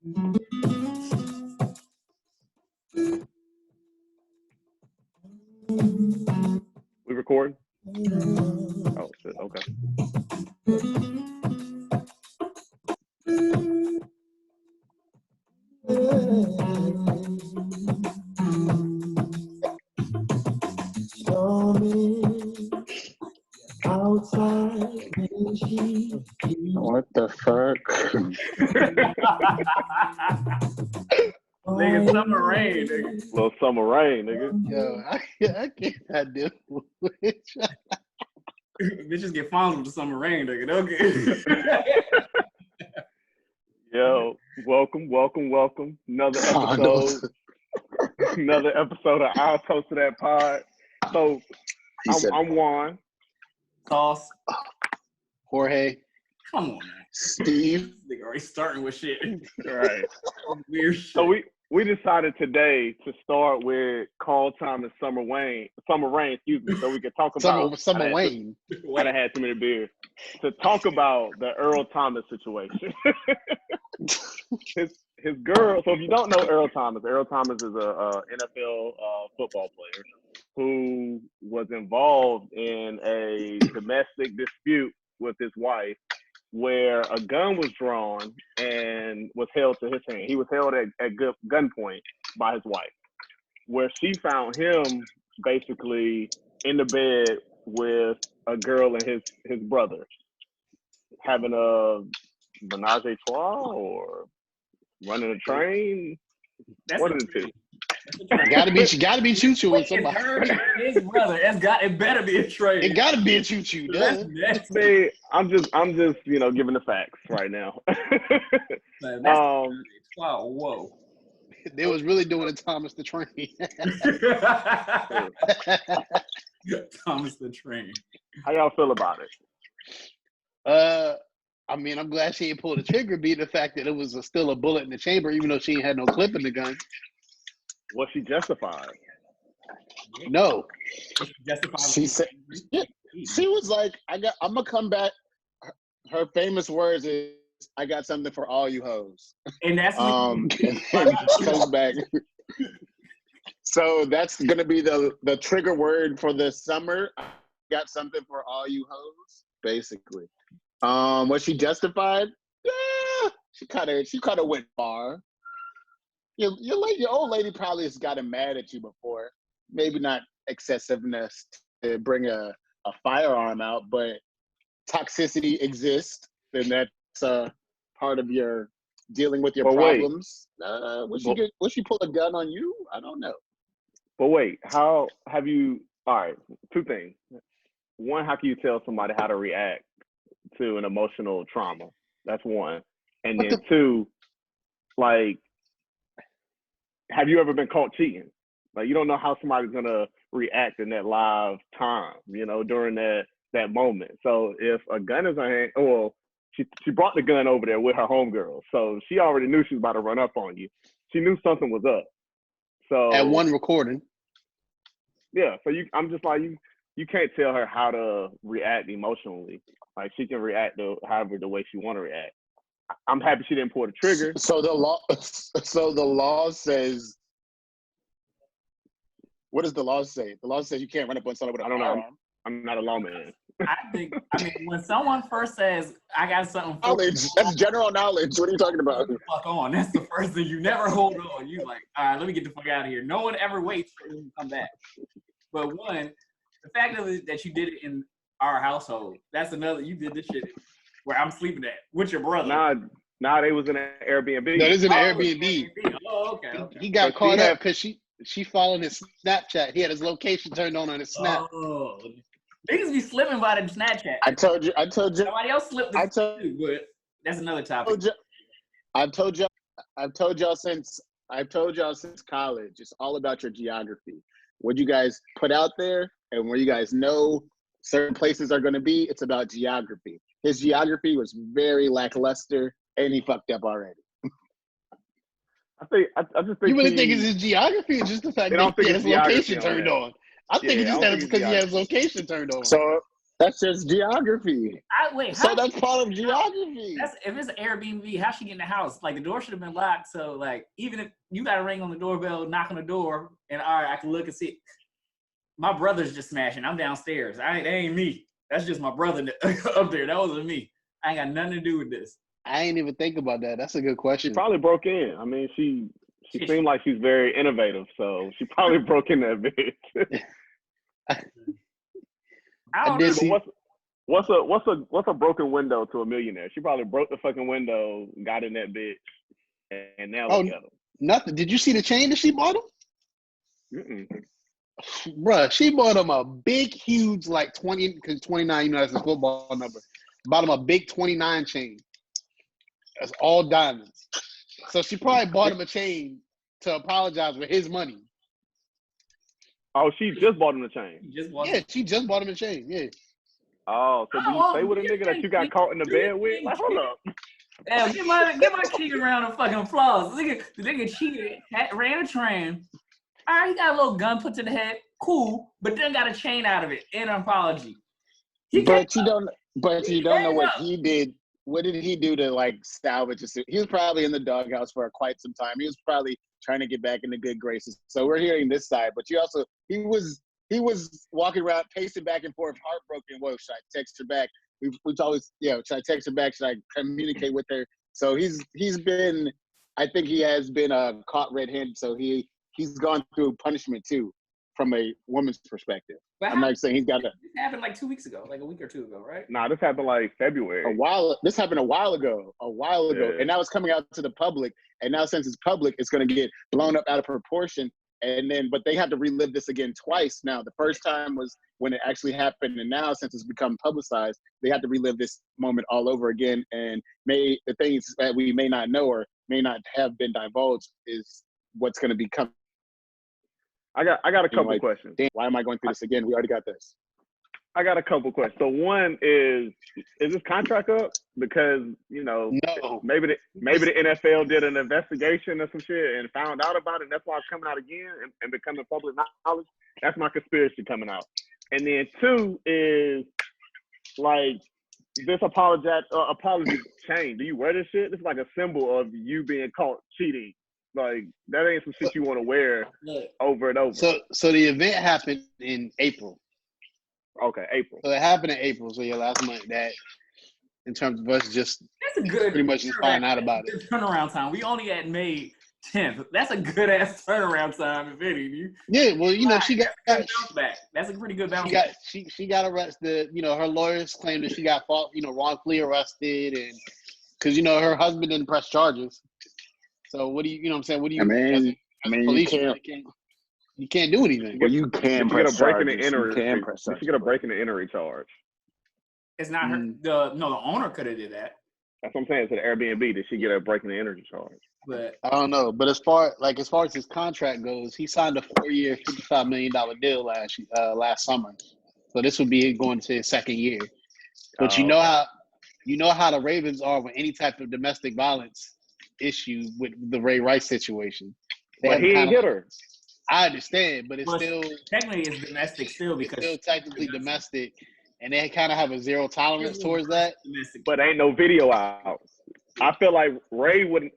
We recording? Oh shit, okay. What the fuck? Nigga, summer rain, nigga. Little summer rain, nigga. Yo, I can't do it. Bitches get fondled with the summer rain, nigga. Don't get. Yo, welcome. Another episode of Our Toast to That Pod. So, I'm Juan. Sauce. Jorge. Come on, man. Steve. Nigga already starting with shit. Right. Weird shit. So we decided today to start with Call Time and Summer Rain, so we could talk about Summer Wayne. I done had too many beers. To talk about the Earl Thomas situation. his girl. So if you don't know Earl Thomas is a NFL football player who was involved in a domestic dispute with his wife, where a gun was drawn and was held to his hand. He was held at gunpoint by his wife, where she found him basically in the bed with a girl and his brother, having a menage a trois or running a train. One of the two. Gotta be choo-choo with somebody. His brother. It better be a train. It gotta be a choo-choo. I'm just giving the facts right now. Man, wow, whoa. They was really doing a Thomas the Train. Thomas the Train. How y'all feel about it? I mean, I'm glad she ain't pulled the trigger, being the fact that it was still a bullet in the chamber, even though she ain't had no clip in the gun. Was she justified? No. She said she was like, I'm gonna come back. Her famous words is, "I got something for all you hoes." And that's and comes back. So that's gonna be the trigger word for this summer. I got something for all you hoes, basically. Was she justified? Yeah, she kind of went far. Your old lady probably has gotten mad at you before. Maybe not excessiveness to bring a firearm out, but toxicity exists, and that's part of your dealing with your problems. Would she pull a gun on you? I don't know. But wait, how have you? All right, two things. One, how can you tell somebody how to react to an emotional trauma? That's one. And then two, like, have you ever been caught cheating? Like, you don't know how somebody's gonna react in that live time, during that moment. So if a gun is on hand, well, she brought the gun over there with her homegirl, so she already knew she was about to run up on you. She knew something was up. So at one recording. Yeah. So I'm just like, you can't tell her how to react emotionally. Like, she can react the way she want to react. I'm happy she didn't pull the trigger. So the law says, what does the law say? The law says you can't run up on someone with a firearm. I'm not a lawman. When someone first says, "I got something for knowledge," that's general knowledge. What are you talking about? Fuck on. That's the first thing. You never hold on. You like, all right, let me get the fuck out of here. No one ever waits for you to come back. But one, the fact that you did it in our household, that's another. You did this shit where I'm sleeping at with your brother. Nah, they was in an Airbnb. That is an Airbnb. Oh, okay. He got caught up because she followed his Snapchat. He had his location turned on his Snap. Oh, niggas be slipping by the Snapchat. I told you. Somebody else slipped this too, but that's another topic. I've told y'all since college. It's all about your geography. What you guys put out there and where you guys know certain places are going to be. It's about geography. His geography was very lackluster, and he fucked up already. I just think you really think it's his geography, or just the fact that he had his location turned on? I think it's just that it's because he had his location turned on. That's just geography. So that's part of geography. If it's an Airbnb, how's she get in the house? Like, the door should have been locked. So, like, even if you got to ring on the doorbell, knock on the door, and all right, I can look and see. My brother's just smashing. I'm downstairs. That ain't me. That's just my brother up there. That wasn't me. I ain't got nothing to do with this. I ain't even think about that. That's a good question. She probably broke in. I mean, she seemed like she's very innovative, so she probably broke in that bitch. I don't know. What's a broken window to a millionaire? She probably broke the fucking window, got in that bitch, and now look at him. Nothing. Did you see the chain that she bought him? Mm-mm. Bruh, she bought him a big, huge, like 20, because 29, you know, that's a football number. Bought him a big 29 chain. That's all diamonds. So she probably bought him a chain to apologize with his money. Oh, she just bought him the chain. She just bought him a chain. Yeah. Oh, so do you stay with a nigga that you got caught in the bed with? Like, hold up. Damn, get my cheek around the fucking flaws. The nigga cheated, ran a train. All right, he got a little gun put to the head. Cool, but then got a chain out of it and an apology. But you don't know what he did. What did he do to like salvage it? He was probably in the doghouse for quite some time. He was probably trying to get back into good graces. So we're hearing this side, but he was walking around, pacing back and forth, heartbroken. Whoa, should I text her back? We've always, should I text her back? Should I communicate with her? So he's been, I think he has been caught red-handed. So he's gone through punishment too, from a woman's perspective. I'm not saying he's got to. This happened like 2 weeks ago, like a week or two ago, right? Nah, this happened like February. This happened a while ago, Yeah. and now it's coming out to the public. And now since it's public, it's going to get blown up out of proportion. But they have to relive this again twice now. The first time was when it actually happened, and now since it's become publicized, they have to relive this moment all over again. And the things that we may not know or may not have been divulged is what's going to become. I got a couple questions. Damn, why am I going through this again? We already got this. I got a couple questions. So one is this contract up? Because, No. maybe the NFL did an investigation or some shit and found out about it, and that's why it's coming out again and becoming public knowledge. That's my conspiracy coming out. And then two is, like, this apology chain. Do you wear this shit? This is like a symbol of you being caught cheating. Like, that ain't some shit you want to wear over and over. So the event happened in April. Okay, April. So it happened in April. So last month. That, in terms of us just that's a good pretty much just finding out about it. Turnaround time. We only at May 10th. That's a good ass turnaround time, if any. Yeah, well, she got bounce back. That's a pretty good bounce back. She got arrested. Her lawyers claimed that she got wrongfully arrested, and because her husband didn't press charges. So what do you know what I'm saying? What do you police, you can't do anything. Well, you can press charges. You can press charges. You get a break in the entry charge. It's not her. The owner could have did that. That's what I'm saying. It's an Airbnb. Did she get a break in the entry charge? But I don't know. But as far as his contract goes, he signed a 4-year, $55 million deal last summer. So this would be going to his second year. But you know how the Ravens are with any type of domestic violence issue with the Ray Rice situation. But he ain't hit her. I understand, but it's still technically it's domestic still because it's still technically domestic, and they kind of have a zero tolerance towards that. But ain't no video out. I feel like Ray would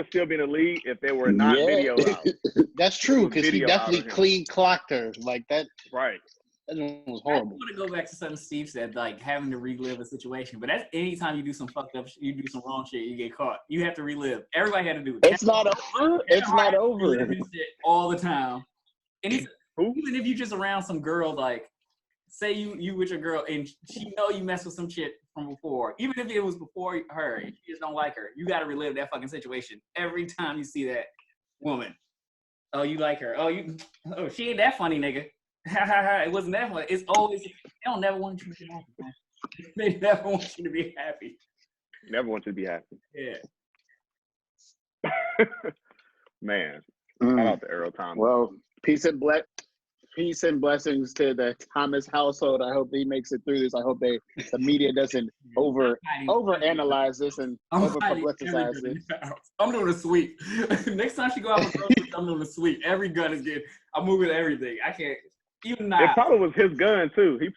still be in the league if there were not video out. That's true, because he definitely clean clocked her like that. Right. That was horrible. I want to go back to something Steve said, like having to relive a situation. But that's anytime you do some fucked up, you do some wrong shit, you get caught. You have to relive. Everybody had to do it. It's not over. It's not over. Shit all the time. And even if you just around some girl, like say you with your girl and she know you mess with some shit from before, even if it was before her and you just don't like her, you got to relive that fucking situation every time you see that woman. Oh, you like her. Oh, she ain't that funny, nigga. It wasn't that funny. It's always, they don't never want you to be happy, man. They never want you to be happy. Never want you to be happy. Yeah. Man. Shout out to Earl Thomas. Well, peace and blessings to the Thomas household. I hope he makes it through this. I hope the media doesn't overanalyze this and over-publicize this. I'm doing a sweep. Next time she go out with groceries, I'm doing a sweep. Every gun is getting, I'm moving everything. I can't. Even It not. probably was his gun too. He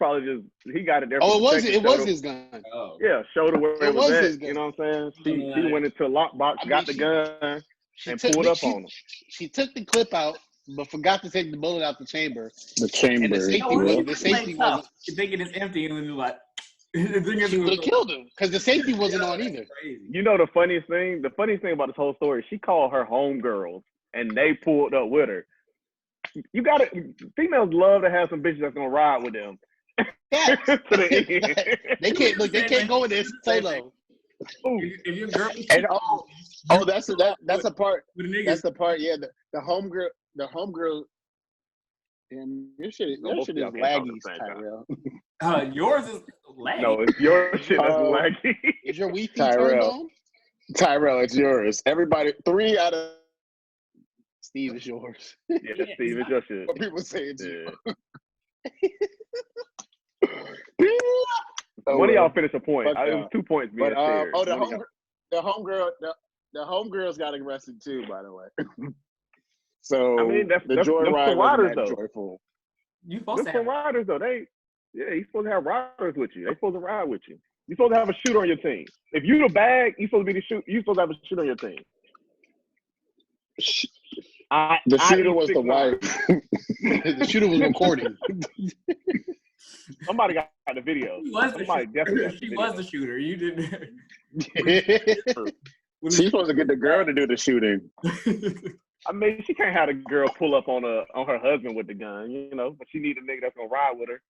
got it there. Oh, for it protection, was showed his gun. Oh. Yeah, showed her where It it was was at. his gun. You know what I'm saying? Yeah. She went into a lockbox, I mean, got the gun, She and took pulled up on him. She took the clip out, but forgot to take the bullet out the chamber. The chamber. And the safety No, was he the just played safety tough. wasn't. You thinking it's empty and then you're like, She would have killed him because the safety wasn't on either. Crazy. You know the funniest thing? The funniest thing about this whole story, she called her homegirls, and they pulled up with her. You got to females love to have some bitches that's gonna ride with them. Yeah. To the end. They can't look. They can't go in there solo. If your girl is And that's a part. with a nigga, That's the part. Yeah, the homegirl. Damn, your shit is Both of y'all can't talk at the laggy, same time. Tyrell. yours is laggy. No, it's your shit that's laggy. Is your Wi-Fi turned Tyrell. on? Tyrell, it's yours. Everybody, 3 out of Steve is yours. Yeah, Steve, it's your shit. what people say it's Yeah. you. One of y'all finish a point. Fuck It y'all. was 2 points being But shared. the homegirls got arrested too, by the way. So I mean, that's the them joyride some wasn't riders, that though. joyful. You supposed Them to have some riders though. You're supposed to have riders with you. They supposed to ride with you. You're supposed to have a shooter on your team. If you the bag, you supposed to be the shoot. You supposed to have a shooter on your team. The shooter was the 6'9". wife. The shooter was recording. Somebody got the video. She was the Somebody definitely got the She video. was the shooter. You didn't. She's supposed to get the girl to do the shooting. I mean, she can't have the girl pull up on her husband with the gun, you know. But she need a nigga that's gonna ride with her,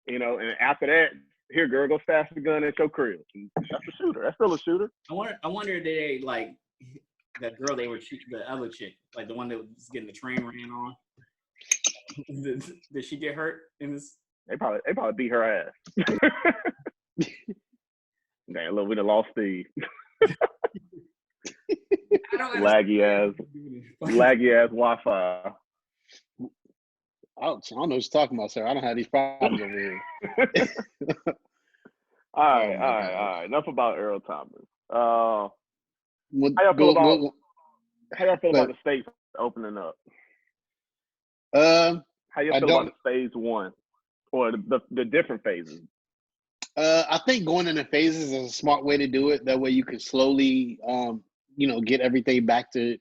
you know. And after that, here, girl, go stash the gun at your crib. That's a shooter. That's still a shooter. I wonder if they like that girl they were shooting, the other chick, like the one that was getting the train ran on. Did she get hurt in this? They probably beat her ass. Man, look, we done lost Steve. Laggy ass Wi-Fi. I don't know what you're talking about, sir. I don't have these problems over here. All right. Enough about Earl Thomas. How y'all feel about the states opening up? How you feel about the phase 1 or the different phases? I think going into phases is a smart way to do it. That way you can slowly, get everything back to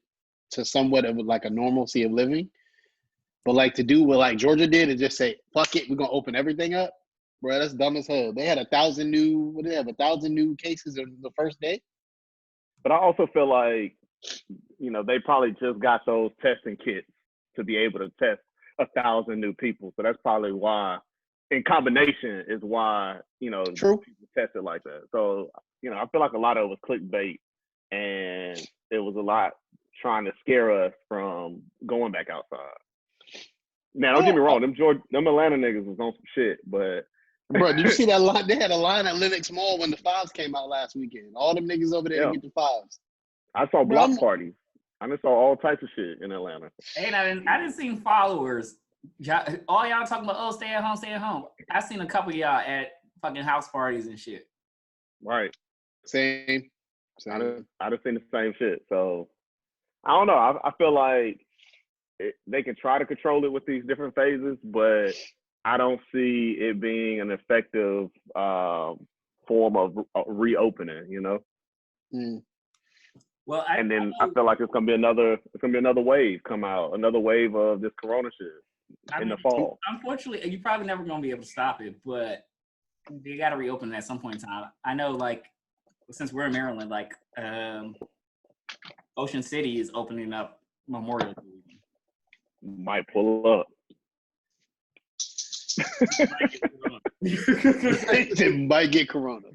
somewhat of like a normalcy of living. But like to do what like Georgia did and just say, fuck it, we're going to open everything up. Bro, that's dumb as hell. They had 1,000 new cases on the first day. But I also feel like, they probably just got those testing kits to be able to test 1,000 new people. So that's probably why, in combination, is why, True. people test it like that. So, I feel like a lot of it was clickbait, and it was a lot trying to scare us from going back outside. Now, don't get me wrong, them Atlanta niggas was on some shit, but bro, did you see that line? They had a line at Lenox Mall when the fives came out last weekend. All them niggas over there to get the fives. I saw block parties. I just saw all types of shit in Atlanta. And I didn't see followers. All y'all talking about, stay at home, stay at home. I seen a couple of y'all at fucking house parties and shit. Right. Same. I just seen the same shit. So I don't know. I feel like they can try to control it with these different phases, but I don't see it being an effective form of reopening. Mm. Well, I feel like it's gonna be another wave come out, another wave of this corona shit in the fall. Unfortunately, you're probably never gonna be able to stop it, but they got to reopen it at some point in time. I know, like, since we're in Maryland, like Ocean City is opening up Memorial Day weekend. Might pull up. They might get corona.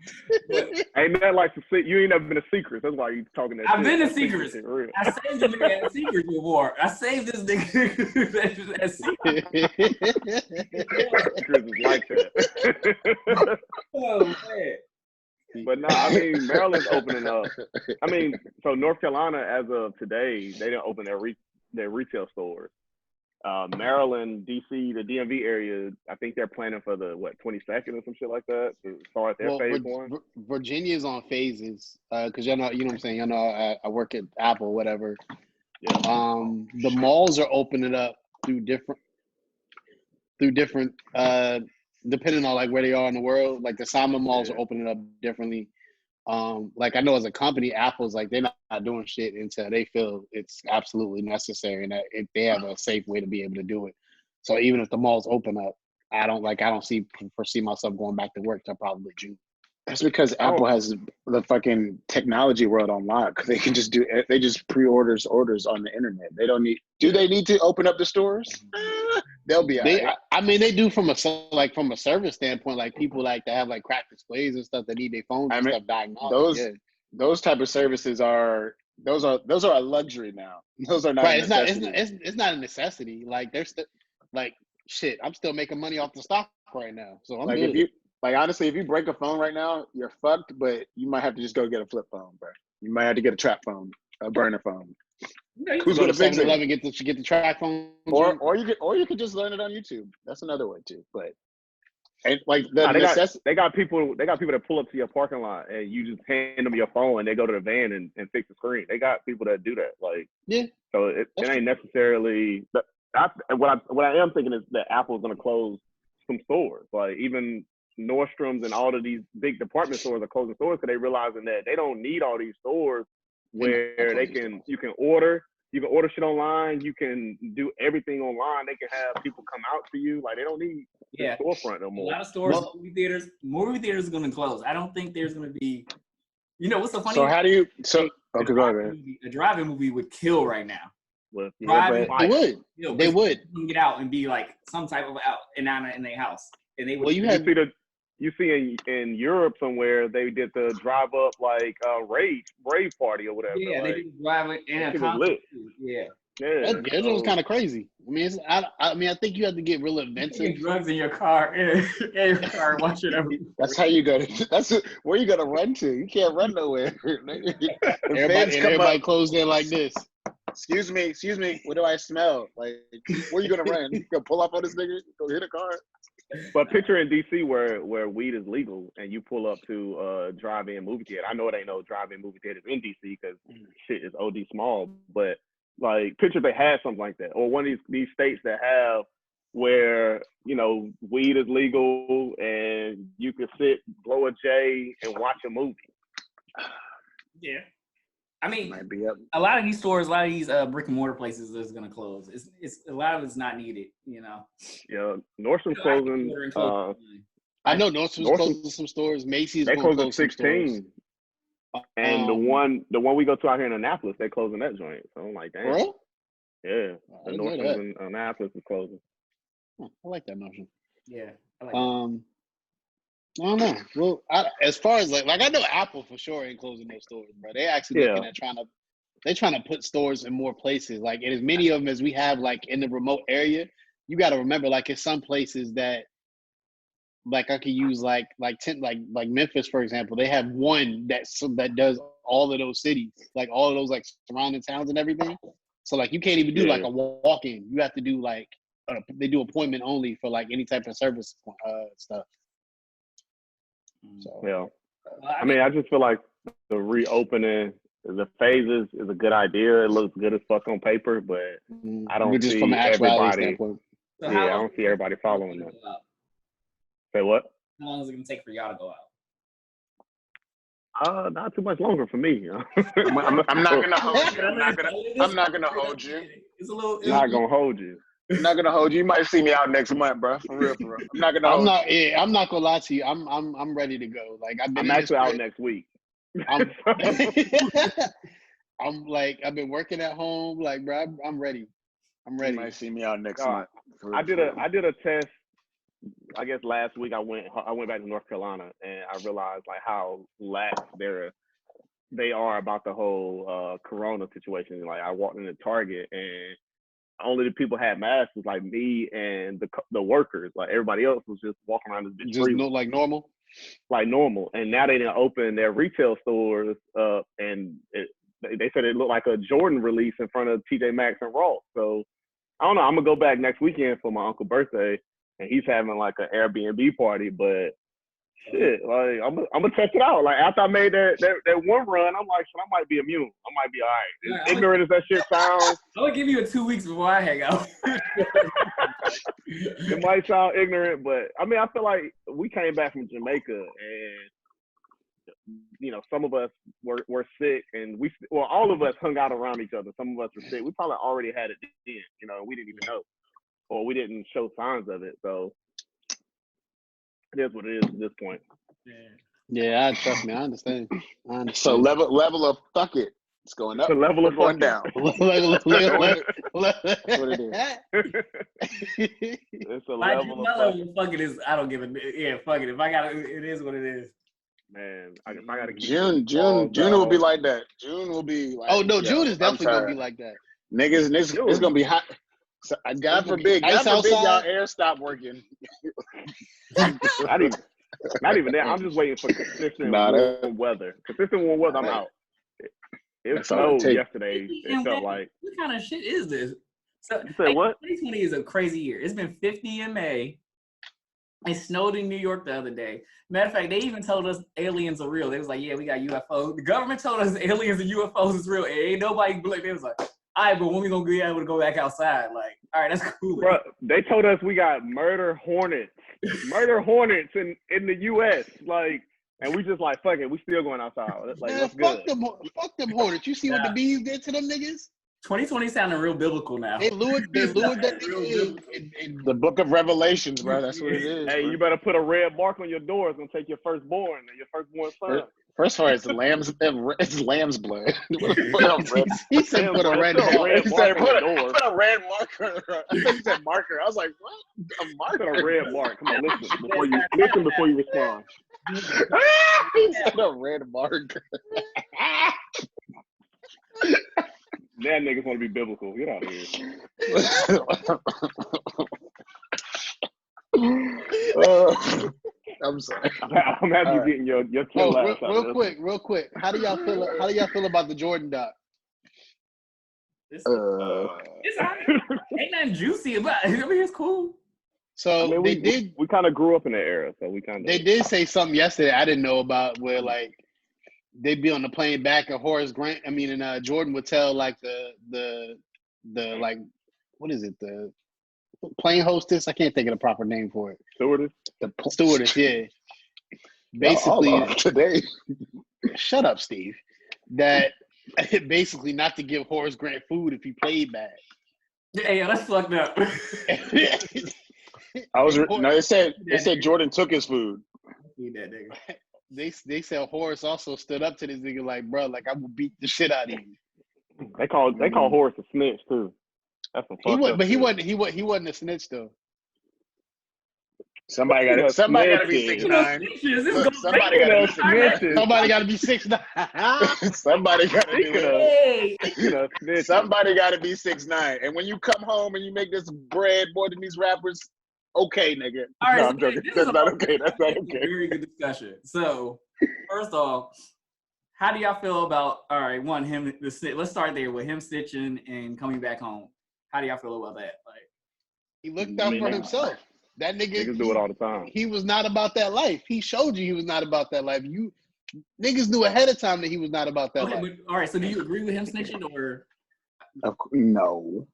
Ain't that like you ain't never been a secret? That's why you talking that. I've shit. been a secret. I saved the nigga at secret before. I saved this nigga at secret. Chris is like that. Oh man. But no, I mean Maryland's opening up. I mean, so North Carolina, as of today, they didn't open their retail stores. Maryland, DC, the DMV area, I think they're planning for the 22nd or some shit like that to start their phase 1. Virginia's on phases because you know what I'm saying. I work at Apple, whatever. Yeah. The malls are opening up through different. through different, depending on like where they are in the world. Like the Simon malls are opening up differently. Like I know as a company, Apple's like they're not doing shit until they feel it's absolutely necessary and that if they have a safe way to be able to do it. So even if the malls open up, I don't foresee myself going back to work till probably June. That's because Apple has the fucking technology world on lock. They can just they just orders on the internet. They don't need. Do they need to open up the stores? They'll be. I mean, they do from a service standpoint. Like people like to have like cracked displays and stuff that need their phones and stuff diagnosed. Those type of services are a luxury now. Those are not right. It's not a necessity. Like there's like shit. I'm still making money off the stock right now, so I'm like good. Honestly, if you break a phone right now, you're fucked. But you might have to just go get a flip phone, bro. You might have to get a trap phone, a burner phone. Who's going to fix it? Get the track phone, or you could just learn it on YouTube. That's another way too. But and like they got people that pull up to your parking lot and you just hand them your phone and they go to the van and fix the screen. They got people that do that. Like so it ain't necessarily. What I am thinking is that Apple's going to close some stores, like even Nordstrom's and all of these big department stores are closing stores because they realizing that they don't need all these stores where you can order shit online, you can do everything online, they can have people come out to you. Like they don't need the storefront no more. A lot of stores, movie theaters are going to close. I don't think there's going to be. You know what's so funny? So how do you? Okay, go ahead. A drive-in movie would kill right now. Well, they would. They would get out and be like some type of out and not in their house, and they would. Well, you see in Europe somewhere they did the drive up like rave party or whatever. Yeah, they did drive it in a concert. Yeah. That was kind of crazy. I mean, I think you have to get real inventive. Drugs in your car, in your car, watching everything. That's how you go. That's where you got to run to. You can't run nowhere. Everybody closed in like this. Excuse me. What do I smell? Like, where you gonna run? You gonna pull up on this nigga? Go hit a car? But picture in DC where weed is legal and you pull up to a drive-in movie theater. I know it ain't no drive-in movie theaters in DC because shit is OD small. But like, picture they had something like that, or one of these states that have where weed is legal and you can sit, blow a J, and watch a movie. Yeah. I mean, might be up. A lot of these stores, a lot of these brick and mortar places is going to close. It's a lot of it's not needed, Yeah, Nordstrom's closing. I know Nordstrom's closing some stores. Macy's they closing close 16. And the one we go to out here in Annapolis, they're closing that joint. So I'm like, damn. Really? Yeah, the Nordstrom's in Annapolis is closing. I like that notion. Yeah, I like that. I don't know. Well, as far as like I know Apple for sure ain't closing those stores, bro. They actually looking at trying to put stores in more places. Like in as many of them as we have, like in the remote area, you got to remember, like in some places that, like I could use like Memphis for example. They have one that does all of those cities, like all of those like surrounding towns and everything. So like you can't even do like a walk-in. You have to do like they do appointment only for like any type of service stuff. So, yeah, I mean, I just feel like the reopening, the phases is a good idea. It looks good as fuck on paper, but I don't see everybody. I don't see everybody following that. Say what? How long is it gonna take for y'all to go out? Not too much longer for me. I'm not gonna hold you. I'm not gonna hold you. It's a little. Not gonna hold you. I'm not gonna hold you. You might see me out next month, bro. For real. I'm not gonna. I'm not gonna lie to you. I'm ready to go. Like I'm actually out next week. I'm like I've been working at home. Like, bro, I'm ready. I'm ready. You might see me out next month. I did a test. I guess last week I went back to North Carolina and I realized like how lax they are about the whole Corona situation. Like I walked into Target and only the people had masks was like me and the workers. Like everybody else was just walking around this bitch just like normal. Like normal. And now they didn't open their retail stores up and they said it looked like a Jordan release in front of TJ Maxx and Ross. So I don't know. I'm gonna go back next weekend for my uncle's birthday and he's having like an Airbnb party, but shit, like I'm gonna test it out. Like after I made that one run, I'm like, shit, I might be immune. I might be all right. Ignorant as that shit sounds. I'm gonna give you 2 weeks before I hang out. It might sound ignorant, but I mean, I feel like we came back from Jamaica and some of us were sick, and all of us hung out around each other. Some of us were sick. We probably already had it then, we didn't even know, or we didn't show signs of it. So it is what it is at this point. Yeah, trust me, I understand. So level of fuck it. It's going up. The level of going down. That's what it is. It's a My level level of of fuck it is I don't give a fuck it. If I got it is what it is. man. I gotta keep June will be like that. June will be like. Oh no, June is definitely gonna be like that. Niggas, it's gonna be hot. So, God forbid y'all air stop working. Not even that. I'm just waiting for consistent warm weather. Consistent warm weather, I'm out. It snowed yesterday. It felt like. What kind of shit is this? So, you said what? 2020 is a crazy year. It's been 50 in May. It snowed in New York the other day. Matter of fact, they even told us aliens are real. They was like, yeah, we got UFOs. The government told us aliens and UFOs is real. And ain't nobody believed. They was like, all right, but when we gonna be able to go back outside? Like, all right, that's cool. Bro, they told us we got murder hornets in the U.S. Like, and we just like, fuck it, we still going outside. Like, man, what's fuck good? Fuck them hornets. You see what the bees did to them niggas? 2020 sounding real biblical now. They lured that nigga in the book of Revelations, bro. That's what it is. Hey, bro. you better put a red mark on your door. It's gonna take your firstborn son. First of all, it's lamb's blood. He said put a red mark. He said put a red marker. I think he said marker. I was like, what? A marker? Put a red mark. Come on, listen before you respond. He said a red marker. That niggas want to be biblical. Get out of here. I'm sorry. I'm happy you're getting your kill laughs out. Real quick. How do y'all feel about the Jordan doc? It's ain't nothing juicy about it. I mean, it's cool. So we kind of grew up in that era, so we kind of. They did say something yesterday I didn't know about, where like they'd be on the plane back, and Jordan would tell like the like, what is it, the plane hostess? I can't think of the proper name for it. Stewardess. The stewardess, yeah. Basically, today. Shut up, Steve. That basically not to give Horace Grant food if he played bad. Hey, that's fucked up. They said Jordan took his food. Need that nigga. They said Horace also stood up to this nigga like, bro, like I will beat the shit out of you. They call Horace a snitch too. That's some fucked up. But he wasn't a snitch though. Somebody got to be 6'9". Somebody got to be 6'9". Somebody got to be. Somebody got to be 6'9". And when you come home and you make this bread more than these rappers, okay, nigga. All right, no, I'm joking. That's not okay. That's not okay. Very good discussion. So, first off, how do y'all feel about let's start there with him stitching and coming back home. How do y'all feel about that? Like, he looked out for himself. That niggas do it all the time. He was not about that life. He showed you he was not about that life. You niggas knew ahead of time that he was not about that life. But, all right, so do you agree with him snitching or? No.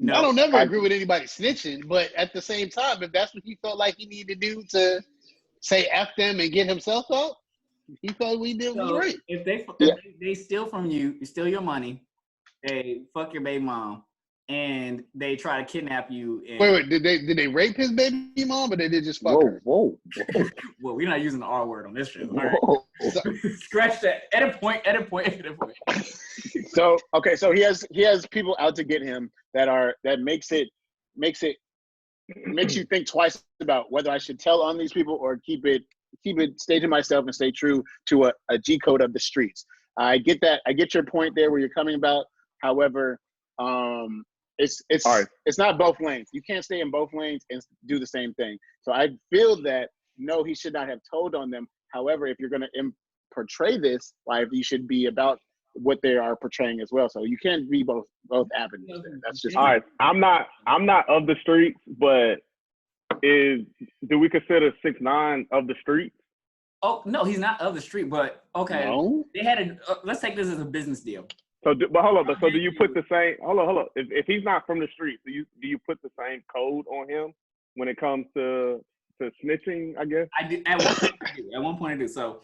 I don't never agree with anybody snitching, but at the same time, if that's what he felt like he needed to do to say F them and get himself out, he felt what he did was right. If they steal from you, you steal your money, they fuck your baby mom, and they try to kidnap you. And, wait, did they rape his baby mom, or they did just fuck her? Whoa. Well, we're not using the R word on this show. All right. Scratch that. Edit point. So he has people out to get him that makes you think twice about whether I should tell on these people or keep it stay to myself and stay true to a G code of the streets. I get that. I get your point there where you're coming about. However, it's not both lanes. You can't stay in both lanes and do the same thing. So I feel that no, he should not have told on them. However, if you're going to portray this life, you should be about what they are portraying as well. So you can't be both avenues there. That's just all right. I'm not of the streets, but do we consider 6ix9ine of the streets? Oh no, he's not of the street. But okay, No? They had let's take this as a business deal. But hold on. But so do you put the same? Hold on. If he's not from the street, do you put the same code on him when it comes to snitching? I guess. I do. At one point I do. So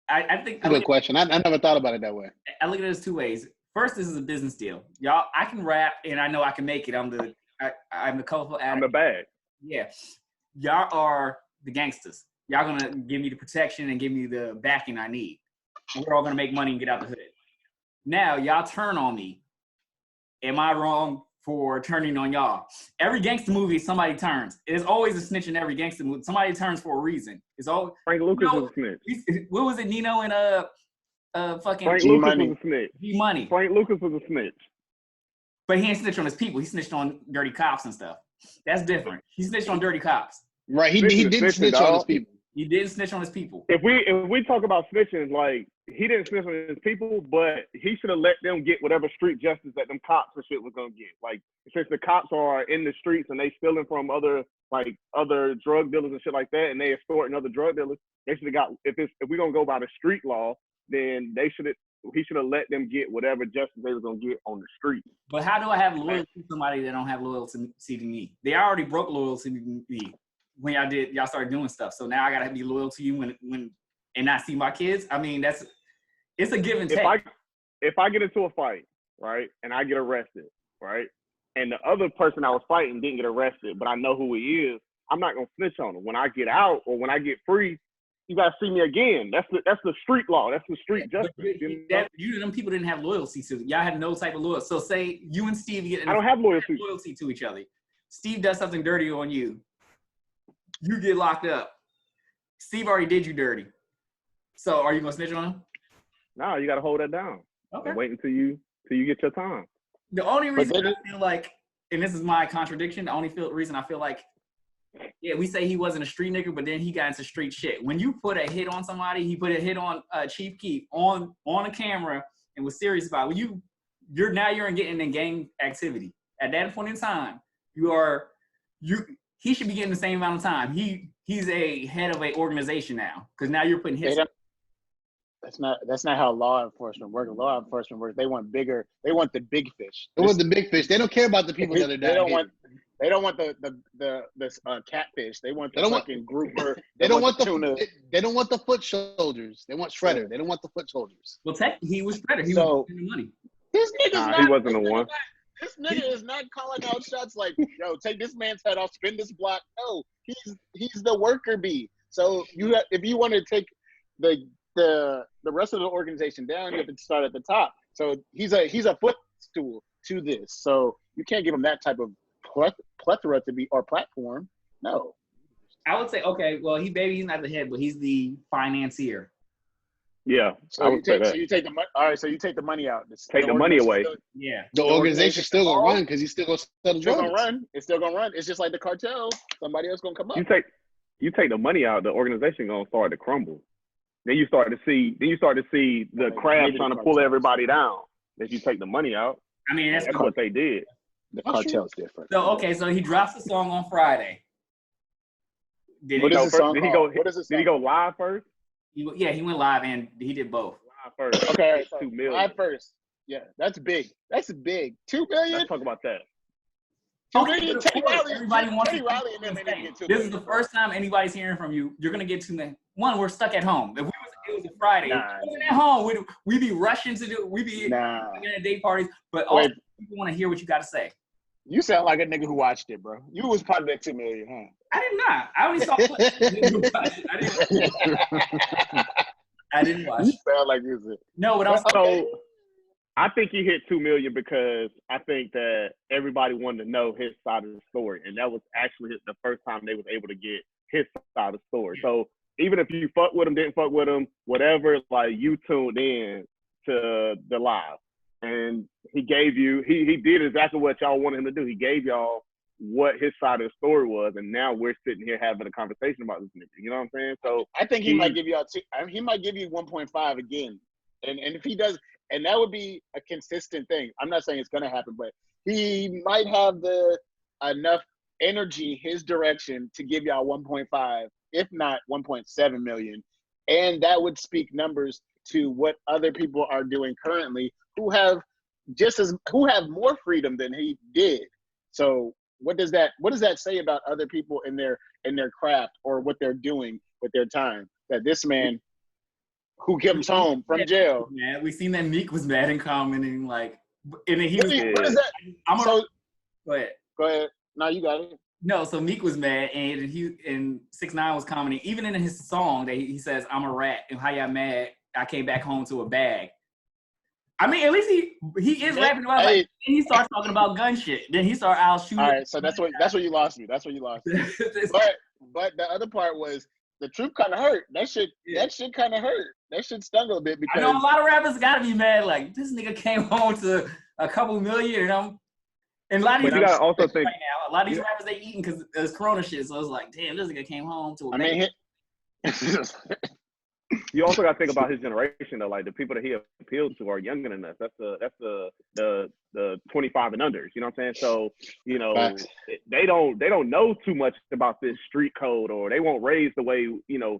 I think. That's a good question. I never thought about it that way. I look at it as two ways. First, this is a business deal. Y'all, I can rap and I know I can make it. I'm the colorful addict. I'm the bag. Yeah. Y'all are the gangsters. Y'all gonna give me the protection and give me the backing I need. And we're all gonna make money and get out the hood. Now y'all turn on me. Am I wrong for turning on y'all? Every gangster movie, somebody turns. There's always a snitch in every gangster movie. Somebody turns for a reason. It's all Frank Lucas was a snitch. What was it, Nino and fucking Frank Lucas G-Money. was a snitch. G-Money. Frank Lucas was a snitch. But he ain't snitched on his people. He snitched on dirty cops and stuff. That's different. He snitched on dirty cops. Right. He didn't snitch on his people. He didn't snitch on his people. If we talk about snitching, like he didn't snitch on his people, but he should have let them get whatever street justice that them cops and shit was gonna get. Like since the cops are in the streets and they stealing from other drug dealers and shit like that, and they extorting other drug dealers, they should have got. If we're gonna go by the street law, then he should have let them get whatever justice they was gonna get on the street. But how do I have loyalty to somebody that don't have loyalty to me? They already broke loyalty to me when y'all started doing stuff. So now I gotta be loyal to you when and not see my kids. I mean, it's a give and take. If I get into a fight, right, and I get arrested, right, and the other person I was fighting didn't get arrested, but I know who he is, I'm not gonna snitch on him. When I get out or when I get free, you gotta see me again. That's the street law. That's the street justice. You and them people didn't have loyalty to y'all had no type of loyalty. So say you and Steve get I don't have loyalty to each other. Steve does something dirty on you. You get locked up. Steve already did you dirty. So are you gonna snitch on him? No, you gotta hold that down. Okay. And wait until you get your time. The only reason I feel like, and this is my contradiction, the only reason I feel like, yeah, we say he wasn't a street nigga, but then he got into street shit. When you put a hit on somebody, he put a hit on Chief Keef on a camera and was serious about it. You're getting in gang activity. At that point in time, he should be getting the same amount of time. He's a head of an organization now because now you're putting hits. That's not how law enforcement works. Law enforcement works. They want bigger. They want the big fish. They want the big fish. They don't care about the people that are down here. They don't want the catfish. They want the fucking grouper. They don't want the tuna. They don't want the foot soldiers. They want Shredder. They don't want the foot soldiers. Well, he was Shredder. He was getting the money. This nigga's he wasn't the one. This nigga is not calling out shots like, yo, take this man's head off, spin this block. No, he's the worker bee. So if you want to take the rest of the organization down, you have to start at the top. So he's a footstool to this. So you can't give him that type of plethora to be or platform. No. I would say, okay, well, he's not the head, but he's the financier. Yeah. So you take the money. All right. So you take the money out. Take the money away. Yeah. The organization's still gonna run because he's still gonna sell drugs. It's still gonna run. It's just like the cartel. Somebody else gonna come up. You take the money out, the organization gonna start to crumble. Then you start to see the crab trying to pull everybody down. If you take the money out, I mean that's what they did. The cartel's different. So so he drops the song on Friday. Did he go live first? He went live and he did both. Live first. Okay, so 2 million. Live first. Yeah, that's big. That's big. 2 million. Let's talk about that. 2 million. Everybody wants Teddy Riley and them ain't gonna get 2 This million. is the first time anybody's hearing from you. You're gonna get 2 million. One, we're stuck at home. If it was a Friday, at home, we'd be rushing to do. We'd be at day parties. But also, people want to hear what you got to say. You sound like a nigga who watched it, bro. You was part of that 2 million, huh? I did not. I only saw I didn't watch. You sound like you said. No, but I'm so. I think he hit 2 million because I think that everybody wanted to know his side of the story, and that was actually the first time they was able to get his side of the story. So even if you fuck with him, didn't fuck with him, whatever, like you tuned in to the live, and he gave you, he did exactly what y'all wanted him to do. He gave y'all what his side of the story was, and now we're sitting here having a conversation about this nigga. You know what I'm saying? So I think he might give you he might give you 1.5 again, and if he does. And that would be a consistent thing. I'm not saying it's going to happen, but he might have enough energy his direction to give y'all 1.5, if not 1.7 million. And that would speak numbers to what other people are doing currently who have more freedom than he did. So what does that say about other people in their craft or what they're doing with their time? That this man who comes home from jail. Yeah, we seen that Meek was mad and commenting like, and then he was. What is that? Go ahead. Go ahead. No, you got it. No, so Meek was mad, and 6ix9ine was commenting. Even in his song, that he says, "I'm a rat," and how y'all mad? I came back home to a bag. I mean, at least he is rapping about like. Then he starts talking about gun shit. Then he started out shooting. All right, so that's what you lost me. That's what you lost me. but the other part was the truth kind of hurt. That shit kind of hurt. That shit stung a little bit because I know a lot of rappers gotta be mad. Like this nigga came home to a couple million, and a lot of these gotta also think right now. A lot of these rappers they eating because it's Corona shit. So it's like, damn, this nigga came home to a. You also got to think about his generation though. Like the people that he appealed to are younger than us. That's the 25 and unders. You know what I'm saying? So they don't know too much about this street code, or they won't raise the way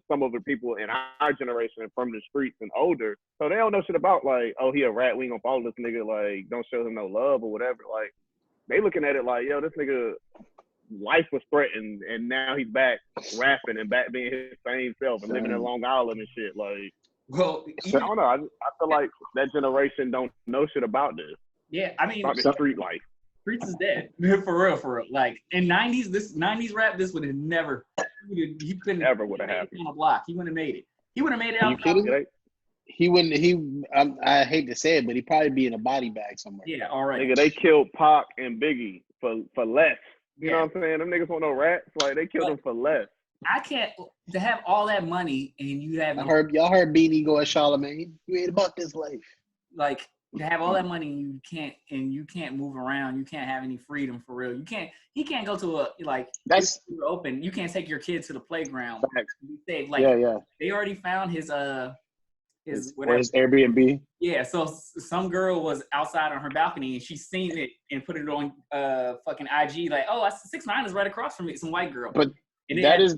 some of the people in our generation from the streets and older. So they don't know shit about like, oh, he a rat. We ain't gonna follow this nigga. Like don't show him no love or whatever. Like they looking at it like, yo, this nigga life was threatened, and now he's back rapping and back being his same self and living in Long Island and shit. Like, well, I don't know. I feel like that generation don't know shit about this. Yeah, I mean, about the street life. Streets is dead for real. Like in '90s rap, this would have never. He couldn't never would have happened on a block. He wouldn't have made it. He would have made it. Are you kidding? He wouldn't. I hate to say it, but he'd probably be in a body bag somewhere. Yeah, all right. Nigga, they killed Pac and Biggie for less. You know what I'm saying? Them niggas want no rats. Like they killed them for less. I can't to have all that money and you have. Y'all heard Beanie go at Charlamagne. You ain't about this life. Like to have all that money and you can't move around. You can't have any freedom for real. He can't go to that's open. You can't take your kids to the playground. Like they already found his Airbnb. Yeah, so some girl was outside on her balcony and she seen it and put it on fucking IG like, oh, 6ix9ine is right across from me, some white girl. But that is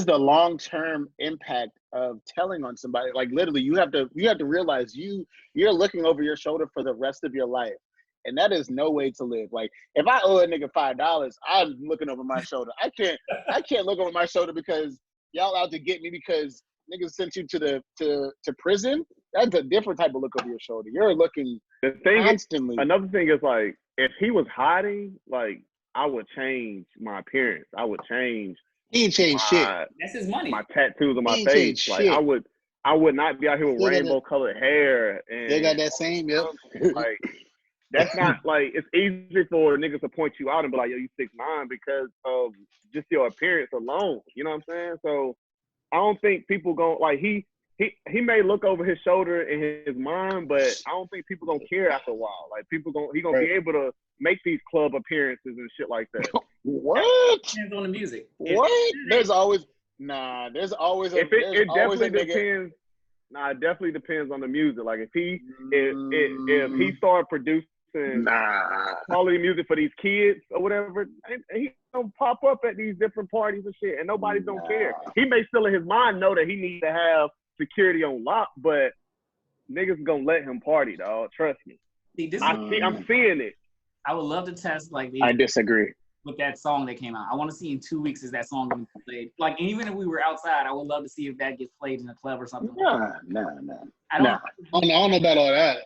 the long-term impact of telling on somebody. Like literally, you have to realize you're looking over your shoulder for the rest of your life, and that is no way to live. Like if I owe a nigga $5, I'm looking over my shoulder. I can't look over my shoulder because y'all out to get me because niggas sent you to prison. That's a different type of look over your shoulder. You're looking constantly. Another thing is like if he was hiding, like I would change my appearance. I would change. He ain't changed shit. That's his money. My tattoos on my face. Like I would not be out here with rainbow colored hair. And they got that same, yep. Like that's not like it's easy for niggas to point you out and be like, yo, you 6ix9ine because of just your appearance alone. You know what I'm saying? So I don't think people like he may look over his shoulder in his mind, but I don't think people gonna care after a while. Like he gonna be able to make these club appearances and shit like that. What? Depends on the music. What? There's always it definitely depends. Nah, it definitely depends on the music. Like if he started producing quality music for these kids or whatever, and he gonna pop up at these different parties and shit, and nobody's gonna care. He may still in his mind know that he needs to have security on lock, but niggas gonna let him party, dog. Trust me. I'm seeing it. I would love to test I disagree with that song that came out. I want to see in 2 weeks is that song gonna be played. Like even if we were outside, I would love to see if that gets played in a club or something. No. I don't know about all that.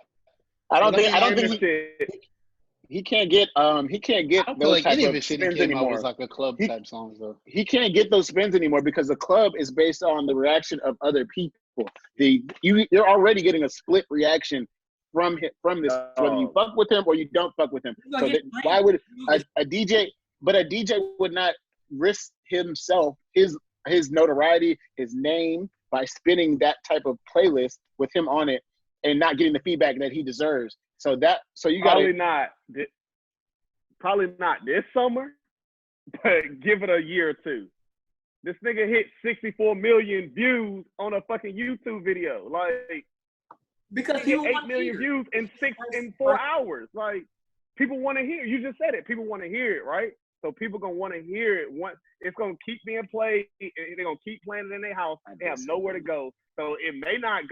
I don't think he can't get those type of spins anymore. Like a club type songs though. He can't get those spins anymore because the club is based on the reaction of other people. You're already getting a split reaction from this, whether you fuck with him or you don't fuck with him. So why would a DJ? But a DJ would not risk himself, his notoriety, his name by spinning that type of playlist with him on it and not getting the feedback that he deserves. So you got probably not this summer, but give it a year or two. This nigga hit 64 million views on a fucking YouTube video. Like because he hit 8 million views in 4 hours. Like people want to hear. You just said it. People want to hear it, right? So people gonna want to hear it. Once it's gonna keep being played, they're gonna keep playing it in their house. They have nowhere to go. So it may not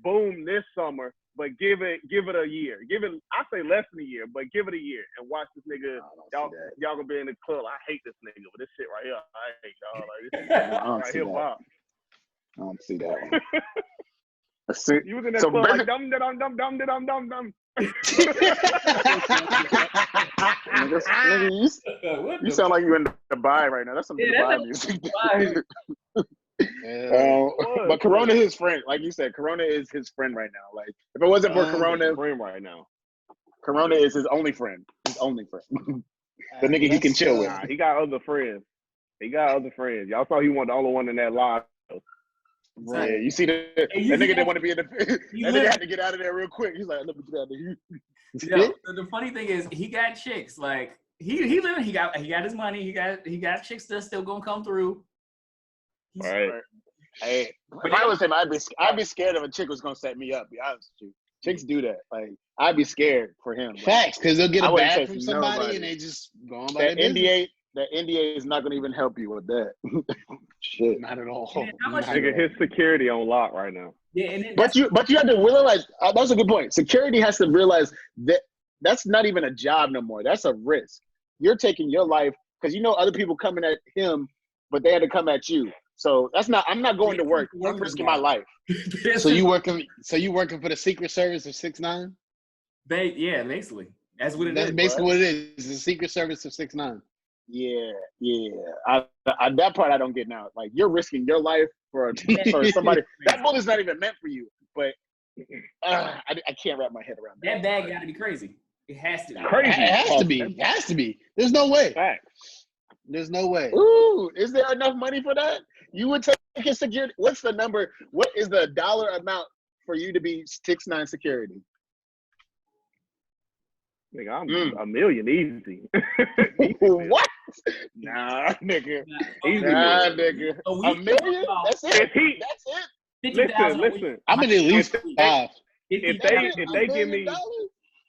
boom this summer, but give it a year. I say less than a year, but give it a year and watch this nigga. Y'all gonna be in the club. I hate this nigga, but this shit right here, I hate y'all. Like, this shit right here, wow. I don't see that one. You was in that club like dum. You sound like you in Dubai right now. That's some Dubai music. But Corona is his friend. Like you said, Corona is his friend right now. Like if it wasn't for Corona, friend right now. Corona is his only friend. His only friend. The nigga he can chill with. Nah, he got other friends. Y'all saw he wasn't the only one in that live. Right. Yeah, you see that nigga didn't want to be in the. That nigga had to get out of there real quick. He's like, let me get out of here. Yo, the funny thing is, he got chicks. Like he living. He got his money. He got chicks that's still gonna come through. Right. Hey, if I was him, I'd be scared if a chick was gonna set me up. Be honest with you. Chicks do that. Like I'd be scared for him. Facts, because they'll get a bag from somebody and they just go on by their business. That NDA is not going to even help you with that. Shit. Not at all. Nigga, his security on lock right now. Yeah, but you have to realize, that's a good point. Security has to realize that that's not even a job no more. That's a risk. You're taking your life, because other people coming at him, but they had to come at you. So I'm not going to work. I'm risking my life. So you working for the Secret Service of 6ix9ine? Yeah, basically. That's what it is. That's basically what it is. The Secret Service of 6ix9ine. Yeah. That part I don't get now. Like you're risking your life for somebody. That bullet's not even meant for you. But I can't wrap my head around that. That bag got to be crazy. It has to be. Crazy. It has to be. There's no way. Facts. There's no way. Ooh, is there enough money for that? You would take a security. What's the number? What is the dollar amount for you to be 6ix9ine security? Nigga, I'm $1 million easy. What? Nah, nigga. Nigga. $1 million? That's it. That's it. Listen. I'm at least 5. If they give me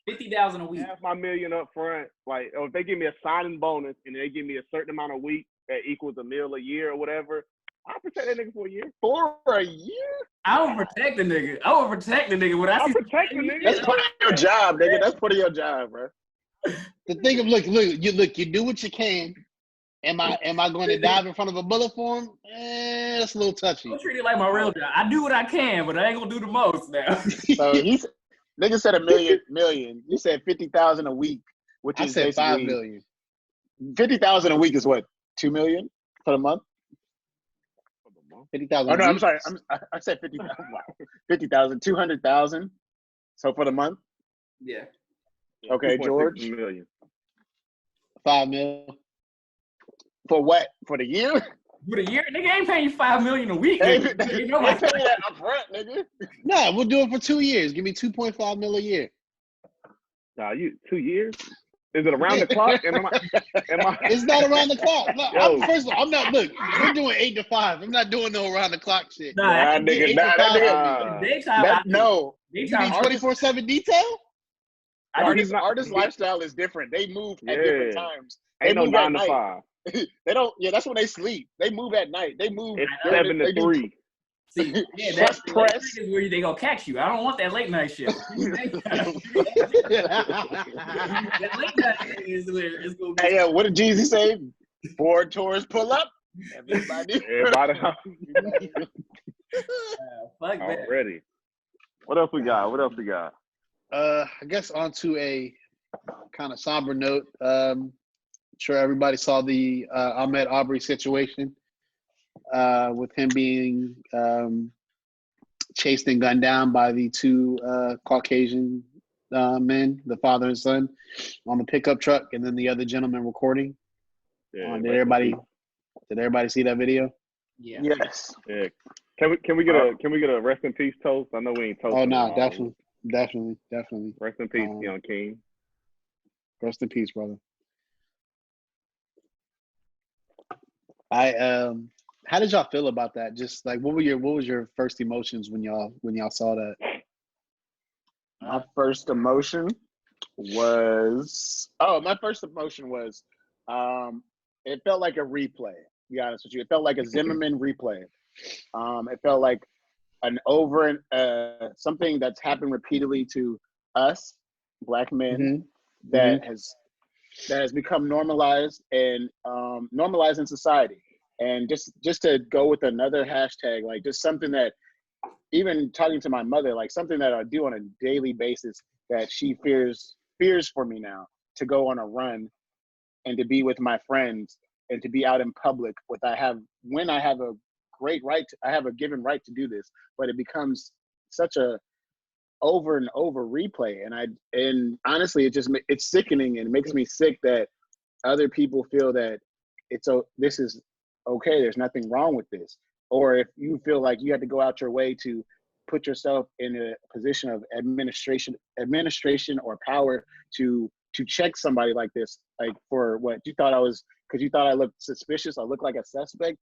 $50,000 a week, half my million up front, like, or if they give me a signing bonus and they give me a certain amount a week that equals $1 million a year or whatever, I'll protect that nigga for a year. For a year? I would protect the nigga. I'll protect the nigga. I'll protect the nigga. That's part of your job, nigga. That's part of your job, bro. The thing of look, you do what you can. Am I going to dive in front of a bullet for him? That's a little touchy. I'm treated like my real job. I do what I can, but I ain't gonna do the most now. So nigga said $1 million. You said 50,000 a week, which is I said $5 million. 50,000 a week is what? 2 million for the month? 50,000. Oh no, I'm sorry. I said 50,000. 50,000, 200,000. So for the month? Yeah. Okay, George. $2.6 million. $5 million. For what? For the year? For the year, nigga ain't paying you $5 million a week. They pay me that up front, nigga. Nah, we'll do it for 2 years. Give me $2.5 million a year. Nah, 2 years? Is it around the clock? Am I? It's not around the clock. No, first of all, I'm not. Look, we're doing 8 to 5. I'm not doing no around the clock shit. Nah, nigga. Daytime. No. Daytime. 24/7 detail. Artist lifestyle is different. They move at different times. They Ain't no move 9 to 5. They don't. Yeah, that's when they sleep. They move at night. They move. It's 7 to 3. See, yeah, that's press is where they gonna catch you. I don't want that late night shit. That late night is where it's gonna be. Hey, what did Jeezy say? 4 tours pull up. Everybody. Fuck that. Already. What else we got? I guess on to a kind of somber note. I'm sure everybody saw the Ahmaud Arbery situation. With him being chased and gunned down by the 2 Caucasian men, the father and son, on the pickup truck, and then the other gentleman recording. Yeah, did everybody see that video? Yeah. Yes. Yeah. Can we get a rest in peace toast? I know we ain't toasting. Oh no, definitely. Rest in peace, young king. Rest in peace, brother. How did y'all feel about that? Just like what was your first emotions when y'all saw that? My first emotion was It felt like a replay. To be honest with you, it felt like a Zimmerman replay. It felt like something that's happened repeatedly to us, Black men, that has become normalized and normalized in society. And just to go with another hashtag, like just something that, even talking to my mother, like something that I do on a daily basis, that she fears for me now, to go on a run and to be with my friends and to be out in public when I have a great right I have a given right to do this, but it becomes such a over and over replay. And honestly, it's sickening, and it makes me sick that other people feel that this is okay, there's nothing wrong with this. Or if you feel like you had to go out your way to put yourself in a position of administration or power to check somebody like this, like for what you thought because you thought I looked suspicious, I looked like a suspect.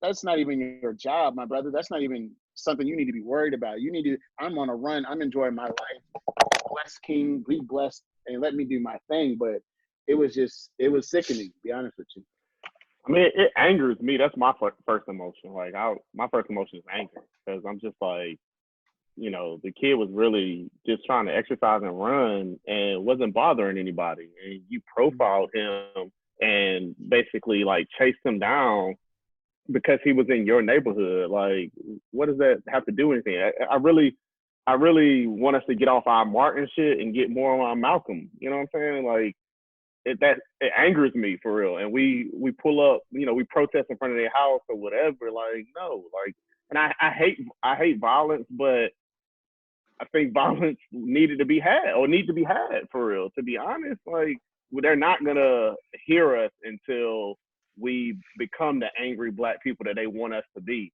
That's not even your job, my brother. That's not even something you need to be worried about. I'm on a run, I'm enjoying my life. Bless King, be blessed, and let me do my thing. But it was sickening, to be honest with you. I mean, it angers me. That's my first emotion. Like, my first emotion is anger, because I'm just like, the kid was really just trying to exercise and run and wasn't bothering anybody. And you profiled him and basically like chased him down because he was in your neighborhood. Like, what does that have to do with anything? I really want us to get off our Martin shit and get more on our Malcolm. You know what I'm saying? Like, it angers me for real. And we pull up, we protest in front of their house or whatever. Like, no, like, and I hate violence, but I think violence needs to be had for real. To be honest, like, they're not gonna hear us until we become the angry Black people that they want us to be.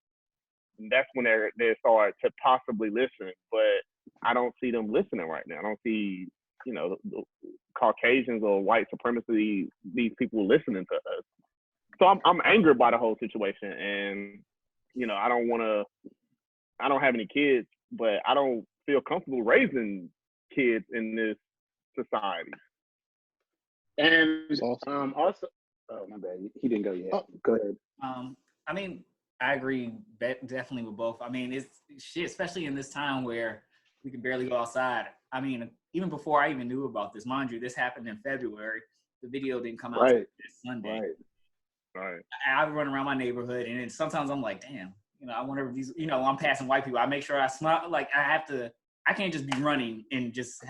And that's when they start to possibly listen. But I don't see them listening right now. I don't see, the Caucasians or white supremacy, these people listening to us. So I'm angered by the whole situation. And, I don't have any kids, but I don't feel comfortable raising kids in this society. And also, oh, my bad, he didn't go yet. Oh, go ahead. I mean, I agree definitely with both. I mean, it's shit, especially in this time where we can barely go outside. I mean, even before I even knew about this, mind you, this happened in February. The video didn't come out until this Sunday. Right. I run around my neighborhood, and then sometimes I'm like, damn, I wonder if these, I'm passing white people. I make sure I smell, like, I can't just be running and just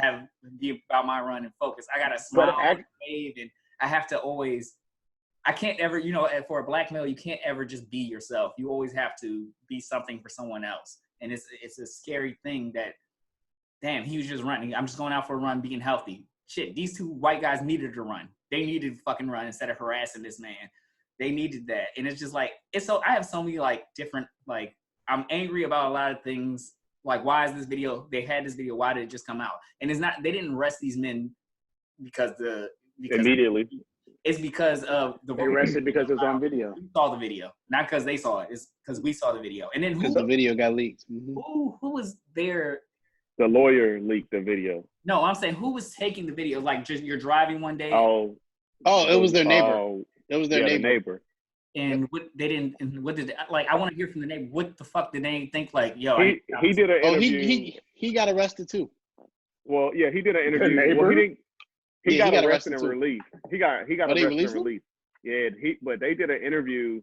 be about my run and focus. I got to smile and wave, and I have to always, I can't ever, for a Black male, you can't ever just be yourself. You always have to be something for someone else. And it's a scary thing that, damn, he was just running. I'm just going out for a run, being healthy. Shit, these two white guys needed to run. They needed to fucking run instead of harassing this man. They needed that. And it's just like, I have so many like different, like, I'm angry about a lot of things. Like, why is this video, they had this video, why did it just come out? And it's not, they didn't arrest these men because immediately. It's because of they arrested because it was on video. We saw the video, not because they saw it. It's because we saw the video. And then because the video got leaked. Who was there? The lawyer leaked the video. No, I'm saying who was taking the video? Like, just you're driving one day. Oh, it was their neighbor. It was their neighbor. And what did I want to hear from the neighbor. What the fuck did they think? Like, yo, he did an interview. He got arrested too. Well, yeah, he did an interview. Well, he got arrested and released. He got arrested and released. Yeah, but they did an interview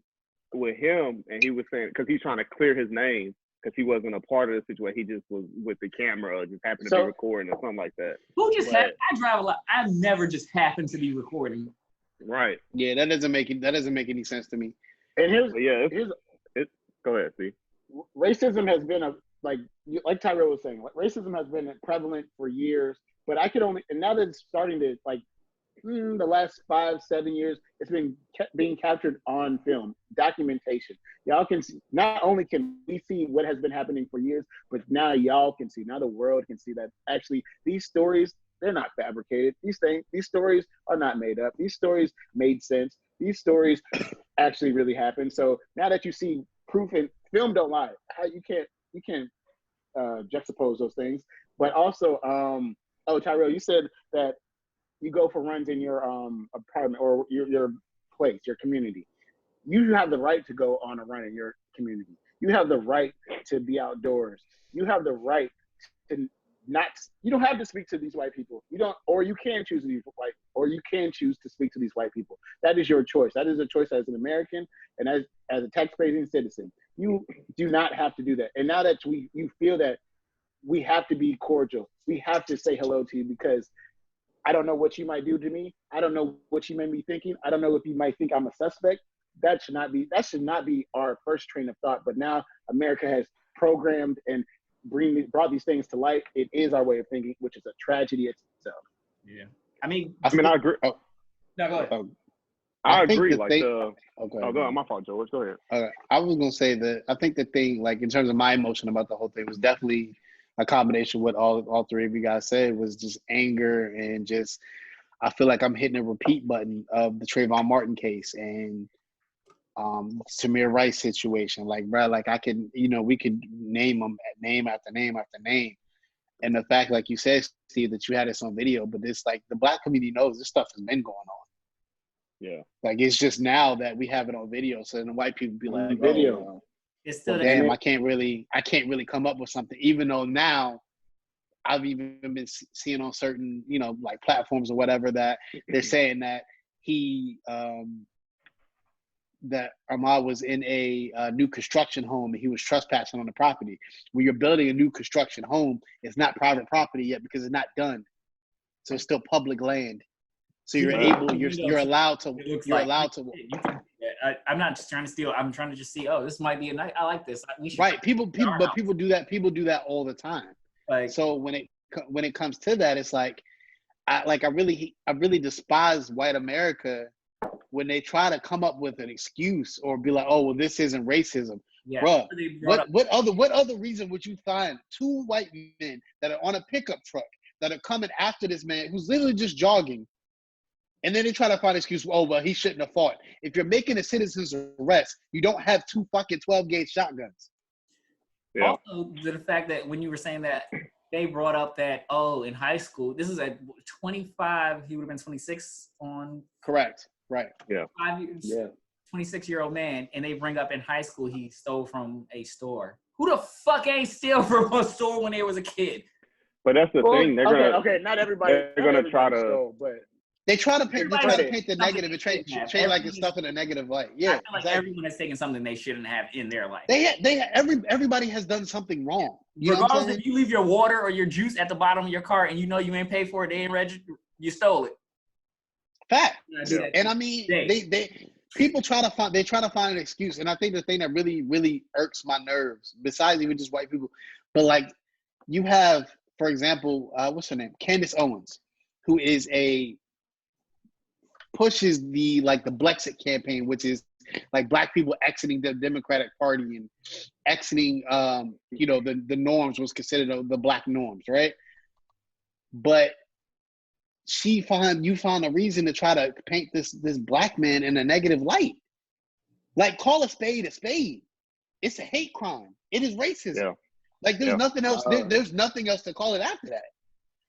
with him, and he was saying, because he's trying to clear his name, because he wasn't a part of the situation. He just was with the camera, or just happened to be recording or something like that. I drive a lot. I never just happened to be recording. Right. Yeah, that doesn't make any sense to me. And go ahead, see. Racism has been like Tyrell was saying, racism has been prevalent for years, but and now that it's starting to, like, the last 5-7 years, it's been being captured on film, documentation. Y'all can see, not only can we see what has been happening for years, but now y'all can see, now the world can see that actually these stories, they're not fabricated. These stories are not made up. These stories made sense. These stories actually really happened. So now that you see proof, and film don't lie. You can't juxtapose those things. But also, Tyrell, you said that you go for runs in your apartment or your place, your community. You have the right to go on a run in your community. You have the right to be outdoors. You have the right to not. You don't have to speak to these white people. You don't, or you can choose to be white, or you can choose to speak to these white people. That is your choice. That is a choice as an American and as a tax-paying citizen. You do not have to do that. And now that you feel that we have to be cordial, we have to say hello to you because I don't know what you might do to me. I don't know what you may be thinking. I don't know if you might think I'm a suspect. That should not be our first train of thought. But now America has programmed and brought these things to light. It is our way of thinking, which is a tragedy itself. Yeah. I mean, I agree. no, go ahead. I agree. Okay. Go. My fault, George. Go ahead. I was gonna say that I think the thing, like in terms of my emotion about the whole thing, was definitely a combination of what all three of you guys said was just anger and just I feel like I'm hitting a repeat button of the Trayvon Martin case and Tamir Rice situation. Like, bro, like I can, we could name them name after name after name. And the fact, like you said, Steve, that you had this on video, but this, like, the Black community knows this stuff has been going on. Yeah. Like, it's just now that we have it on video. So then the white people be like, video. It's still damn, I can't really come up with something, even though now I've even been seeing on certain, like platforms or whatever that they're saying that that Ahmaud was in a new construction home and he was trespassing on the property. When you're building a new construction home, it's not private property yet because it's not done. So it's still public land. So you're allowed to. I'm not just trying to steal. I'm trying to just see. Oh, this might be a night. I like this. Right. People do that. People do that all the time. Like, so when it comes to that, it's like, I really despise white America when they try to come up with an excuse or be like, oh, well, this isn't racism. Yeah. Bruh, what other reason would you find two white men that are on a pickup truck that are coming after this man who's literally just jogging, and then they try to find an excuse, oh, well, he shouldn't have fought. If you're making a citizen's arrest, you don't have two fucking 12-gauge shotguns. Yeah. Also, the fact that when you were saying that, they brought up that, in high school, this is at 25, he would have been 26 on... Correct. Right. Yeah. 5 years. Yeah. 26-year-old man, and they bring up in high school he stole from a store. Who the fuck ain't steal from a store when they was a kid? But that's the thing. They're gonna not everybody. They're gonna try to. Stole, but they try to paint the negative and treat like it's stuff in a negative light. Yeah. I feel like everyone has taken something they shouldn't have in their life. Everybody has done something wrong. Regardless if you leave your water or your juice at the bottom of your car and you ain't paid for it, they ain't registered, you stole it. Fact. Yeah. And I mean, people try to find an excuse, and I think the thing that really, really irks my nerves, besides even just white people, but like you have, for example, what's her name, Candace Owens, who pushes the Blexit campaign, which is like Black people exiting the Democratic Party and exiting, the norms was considered the Black norms, right? But you found a reason to try to paint this Black man in a negative light. Like, call a spade a spade. It's a hate crime. It is racism. Yeah. Like, there's nothing else. There's nothing else to call it after that.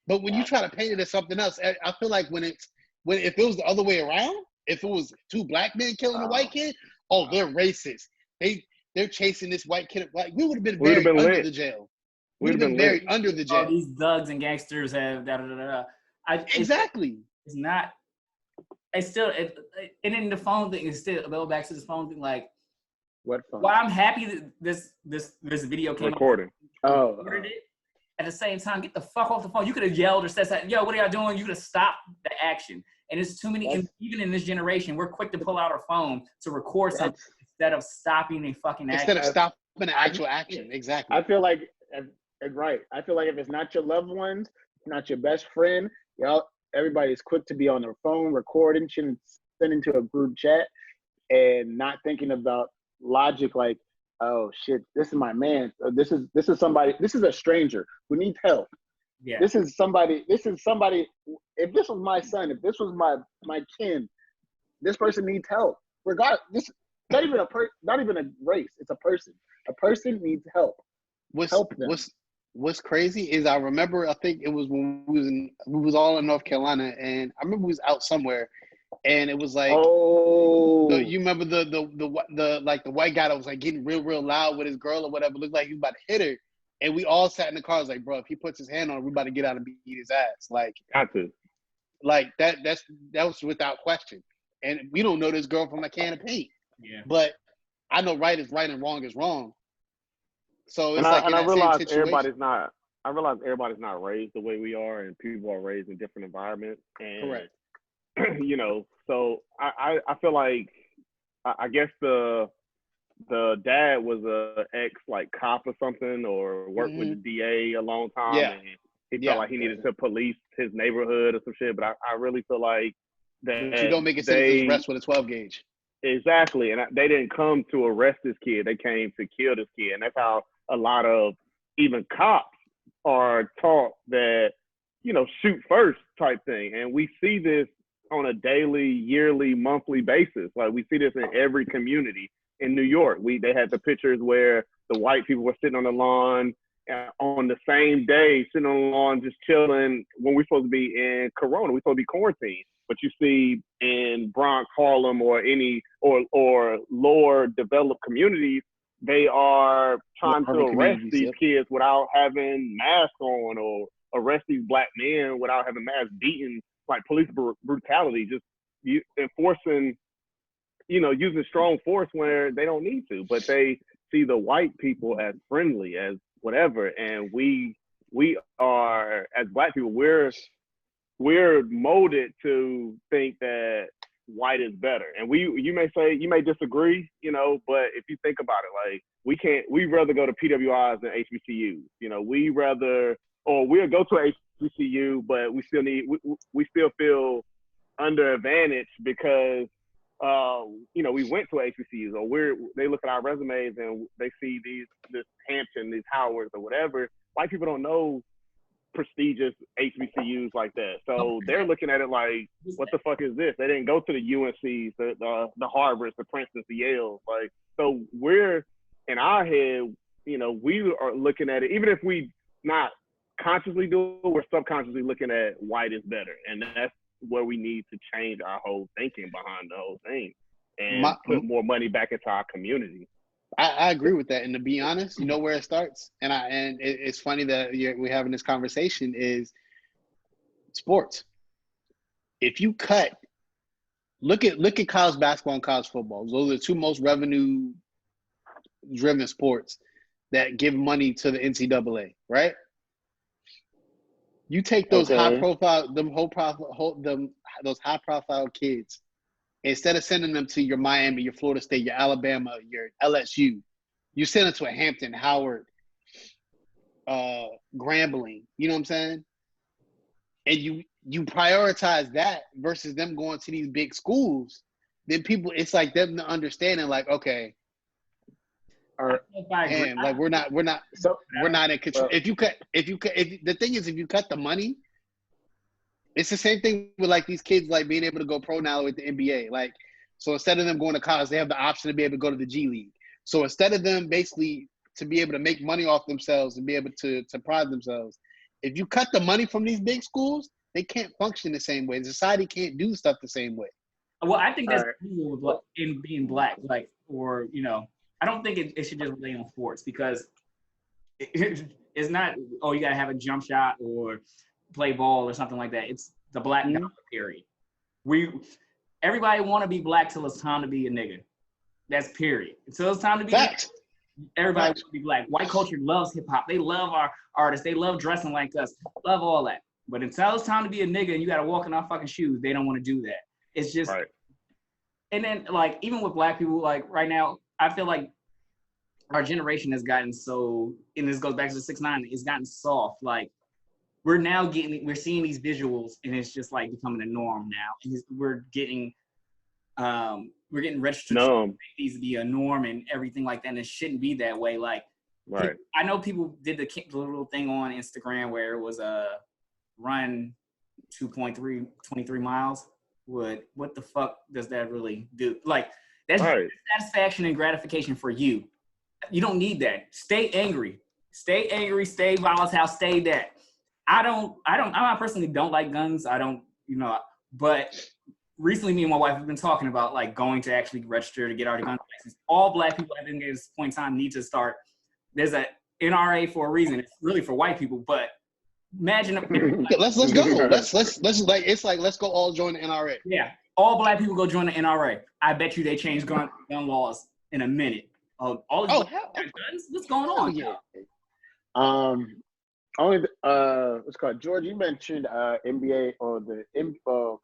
But when you try to paint it as something else, I feel like if it was the other way around, if it was two Black men killing a white kid, they're racist. They're chasing this white kid. Like, we would have been buried under the jail. We'd have been buried under the jail. These thugs and gangsters have da-da-da-da. Exactly. It's not. It's still. And then the phone thing is still. Go back to this phone thing. Like, what phone? Well, I'm happy that this video came recording. Recorded it. At the same time, get the fuck off the phone. You could have yelled or said, "Yo, what are y'all doing?" You could have stopped the action. And it's too many. Even in this generation, we're quick to pull out our phone to record something instead of stopping a fucking action. Instead of stopping the actual action. Exactly. I feel like right. I feel like if it's not your loved ones, not your best friend, everybody is quick to be on their phone, recording, sending to a group chat, and not thinking about logic. Like, oh shit, this is my man. This is somebody. This is a stranger who needs help. Yeah. This is somebody. If this was my son, if this was my kin, this person needs help. This not even a race. It's a person. A person needs help. What's what's crazy is I remember, I think it was when we was all in North Carolina, and I remember we was out somewhere, and it was like, you remember the like the white guy that was like getting real loud with his girl or whatever, looked like he was about to hit her, and we all sat in the car, was like, bro, if he puts his hand on her, we about to get out and beat his ass. Got to. Like that was without question. And we don't know this girl from a can of paint. Yeah. But I know right is right and wrong is wrong. So it's I realize everybody's not raised the way we are, and people are raised in different environments. And correct. you know, so I feel like I guess the dad was a ex like cop or something, or worked with the DA a long time, and he felt like he needed to police his neighborhood or some shit. But I really feel like that you don't make a citizen's arrest with a 12 gauge. Exactly, and they didn't come to arrest this kid; they came to kill this kid, and that's how a lot of even cops are taught that, you know, shoot first type thing. And we see this on a daily, yearly, monthly basis. Like we see this in every community in New York. They had the pictures where the white people were sitting on the lawn on the same day, sitting on the lawn just chilling when we're supposed to be in Corona. We're supposed to be quarantined. But you see in Bronx, Harlem, or any or lower developed communities, they are trying to arrest these kids without having masks on, or arrest these black men without having masks, beating, like police brutality, just enforcing, you know, using strong force where they don't need to. But they see the white people as friendly, as whatever, and we are, as black people, we're molded to think that white is better. And you may disagree, you know, but if you think about it, like we'd rather go to PWIs than HBCUs. You know, we'll go to HBCU, but we still feel under advantage because you know, we went to HBCUs, or they look at our resumes and they see this Hampton, these Howards or whatever. White people don't know prestigious HBCUs like that, so they're looking at it like, what the fuck is this? They didn't go to the UNCs, the Harvards, the Princetons, the Yales. Like, so we're in our head, you know, we are looking at it, even if we not consciously do it, we're subconsciously looking at white is better, and that's where we need to change our whole thinking behind the whole thing and put more money back into our community. I agree with that. And to be honest, you know where it starts? And it's funny that we're having this conversation is sports. If you look at college basketball and college football. Those are the two most revenue-driven sports that give money to the NCAA, right? You take those high-profile, those high-profile kids, instead of sending them to your Miami, your Florida State, your Alabama, your LSU, you send them to a Hampton, Howard, Grambling. You know what I'm saying? And you prioritize that versus them going to these big schools. Then people, it's like them understanding, like, okay, like we're not in control. If the thing is, if you cut the money, it's the same thing with like these kids like being able to go pro now with the NBA. Like, so instead of them going to college, they have the option to be able to go to the G League. So instead of them basically to be able to make money off themselves and be able to pride themselves, if you cut the money from these big schools, they can't function the same way. The society can't do stuff the same way. Well, I think that's cool in being black, like, or, you know, I don't think it should just relate on sports, because it's not, oh, you got to have a jump shot or play ball or something like that. It's the black dollar period. Everybody want to be black till it's time to be a nigga. That's period. Until it's time to be Fact. Everybody wants to be black. White culture loves hip hop. They love our artists. They love dressing like us. Love all that. But until it's time to be a nigga and you got to walk in our fucking shoes, they don't want to do that. It's just, right. And then like even with black people, like right now, I feel like our generation has gotten so, and this goes back to the 6ix9ine, it's gotten soft. Like we're seeing these visuals, and it's just like becoming a norm now. And we're getting registered to these to be a norm and everything like that. And it shouldn't be that way. Like, right. I know people did the little thing on Instagram where it was a run 23 miles. What the fuck does that really do? Like, that's right. Satisfaction and gratification for you. You don't need that. Stay angry. Stay angry, stay volatile, stay that. I personally don't like guns. I don't, but recently me and my wife have been talking about like going to actually register to get our gun license. All Black people at this point in time need to start. There's a NRA for a reason. It's really for white people, but imagine let's go. Let's go all join the NRA. Yeah, all Black people go join the NRA. I bet you they change gun laws in a minute. All these guns. What's going on? Yeah. What's called George? You mentioned NBA or the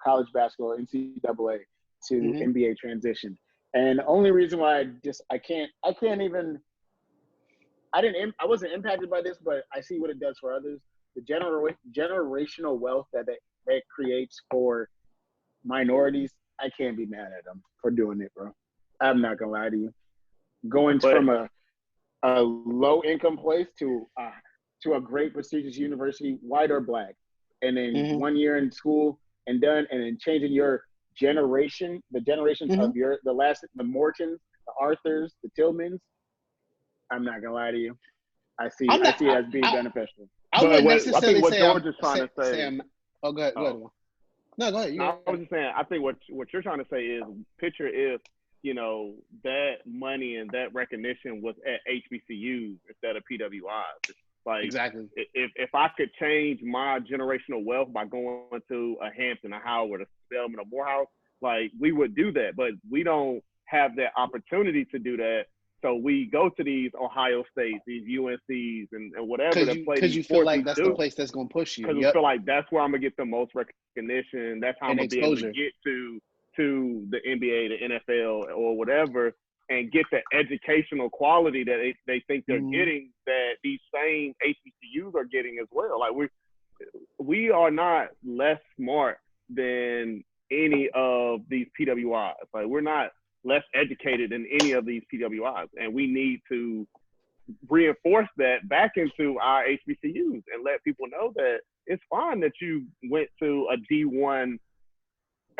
college basketball NCAA to NBA transition, and the only reason why I wasn't impacted by this, but I see what it does for others. The generational wealth that creates for minorities, I can't be mad at them for doing it, bro. I'm not gonna lie to you. Going from a low income place to a great prestigious university, white or Black, and then 1 year in school and done, and then changing your generation, the generations of the Mortons, the Arthurs, the Tillmans. I'm not gonna lie to you. I see it as being beneficial. I think what George is trying to say. Go ahead. No, go ahead. I was just saying. I think what you're trying to say is, picture if that money and that recognition was at HBCUs instead of PWIs. Like, exactly. If I could change my generational wealth by going to a Hampton, a Howard, a Spelman, a Morehouse, like, we would do that, but we don't have that opportunity to do that. So we go to these Ohio States, these UNCs, and whatever. Because you feel like that's the place that's going to push you. Because we feel like that's where I'm going to get the most recognition. That's how I'm going to be able to get to the NBA, the NFL, or whatever, and get the educational quality that they think they're getting, that these same HBCUs are getting as well. Like, we are not less smart than any of these PWIs. Like, we're not less educated than any of these PWIs, and we need to reinforce that back into our HBCUs and let people know that it's fine that you went to a D1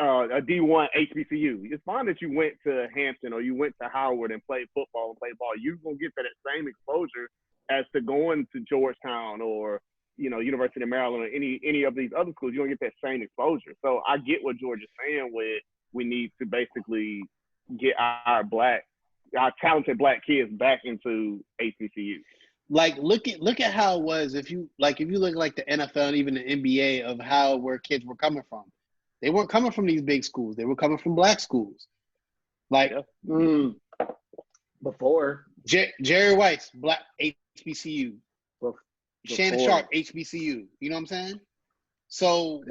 HBCU. It's fine that you went to Hampton or you went to Howard and played football and played ball. You're gonna get that same exposure as to going to Georgetown or University of Maryland or any of these other schools. You're gonna get that same exposure. So I get what George is saying with, we need to basically get our talented Black kids back into HBCU. Like, look at how it was if you look like the NFL and even the NBA of where kids were coming from. They weren't coming from these big schools. They were coming from Black schools. Like before Jerry Rice, Black HBCU. Shannon Sharp, HBCU. You know what I'm saying? So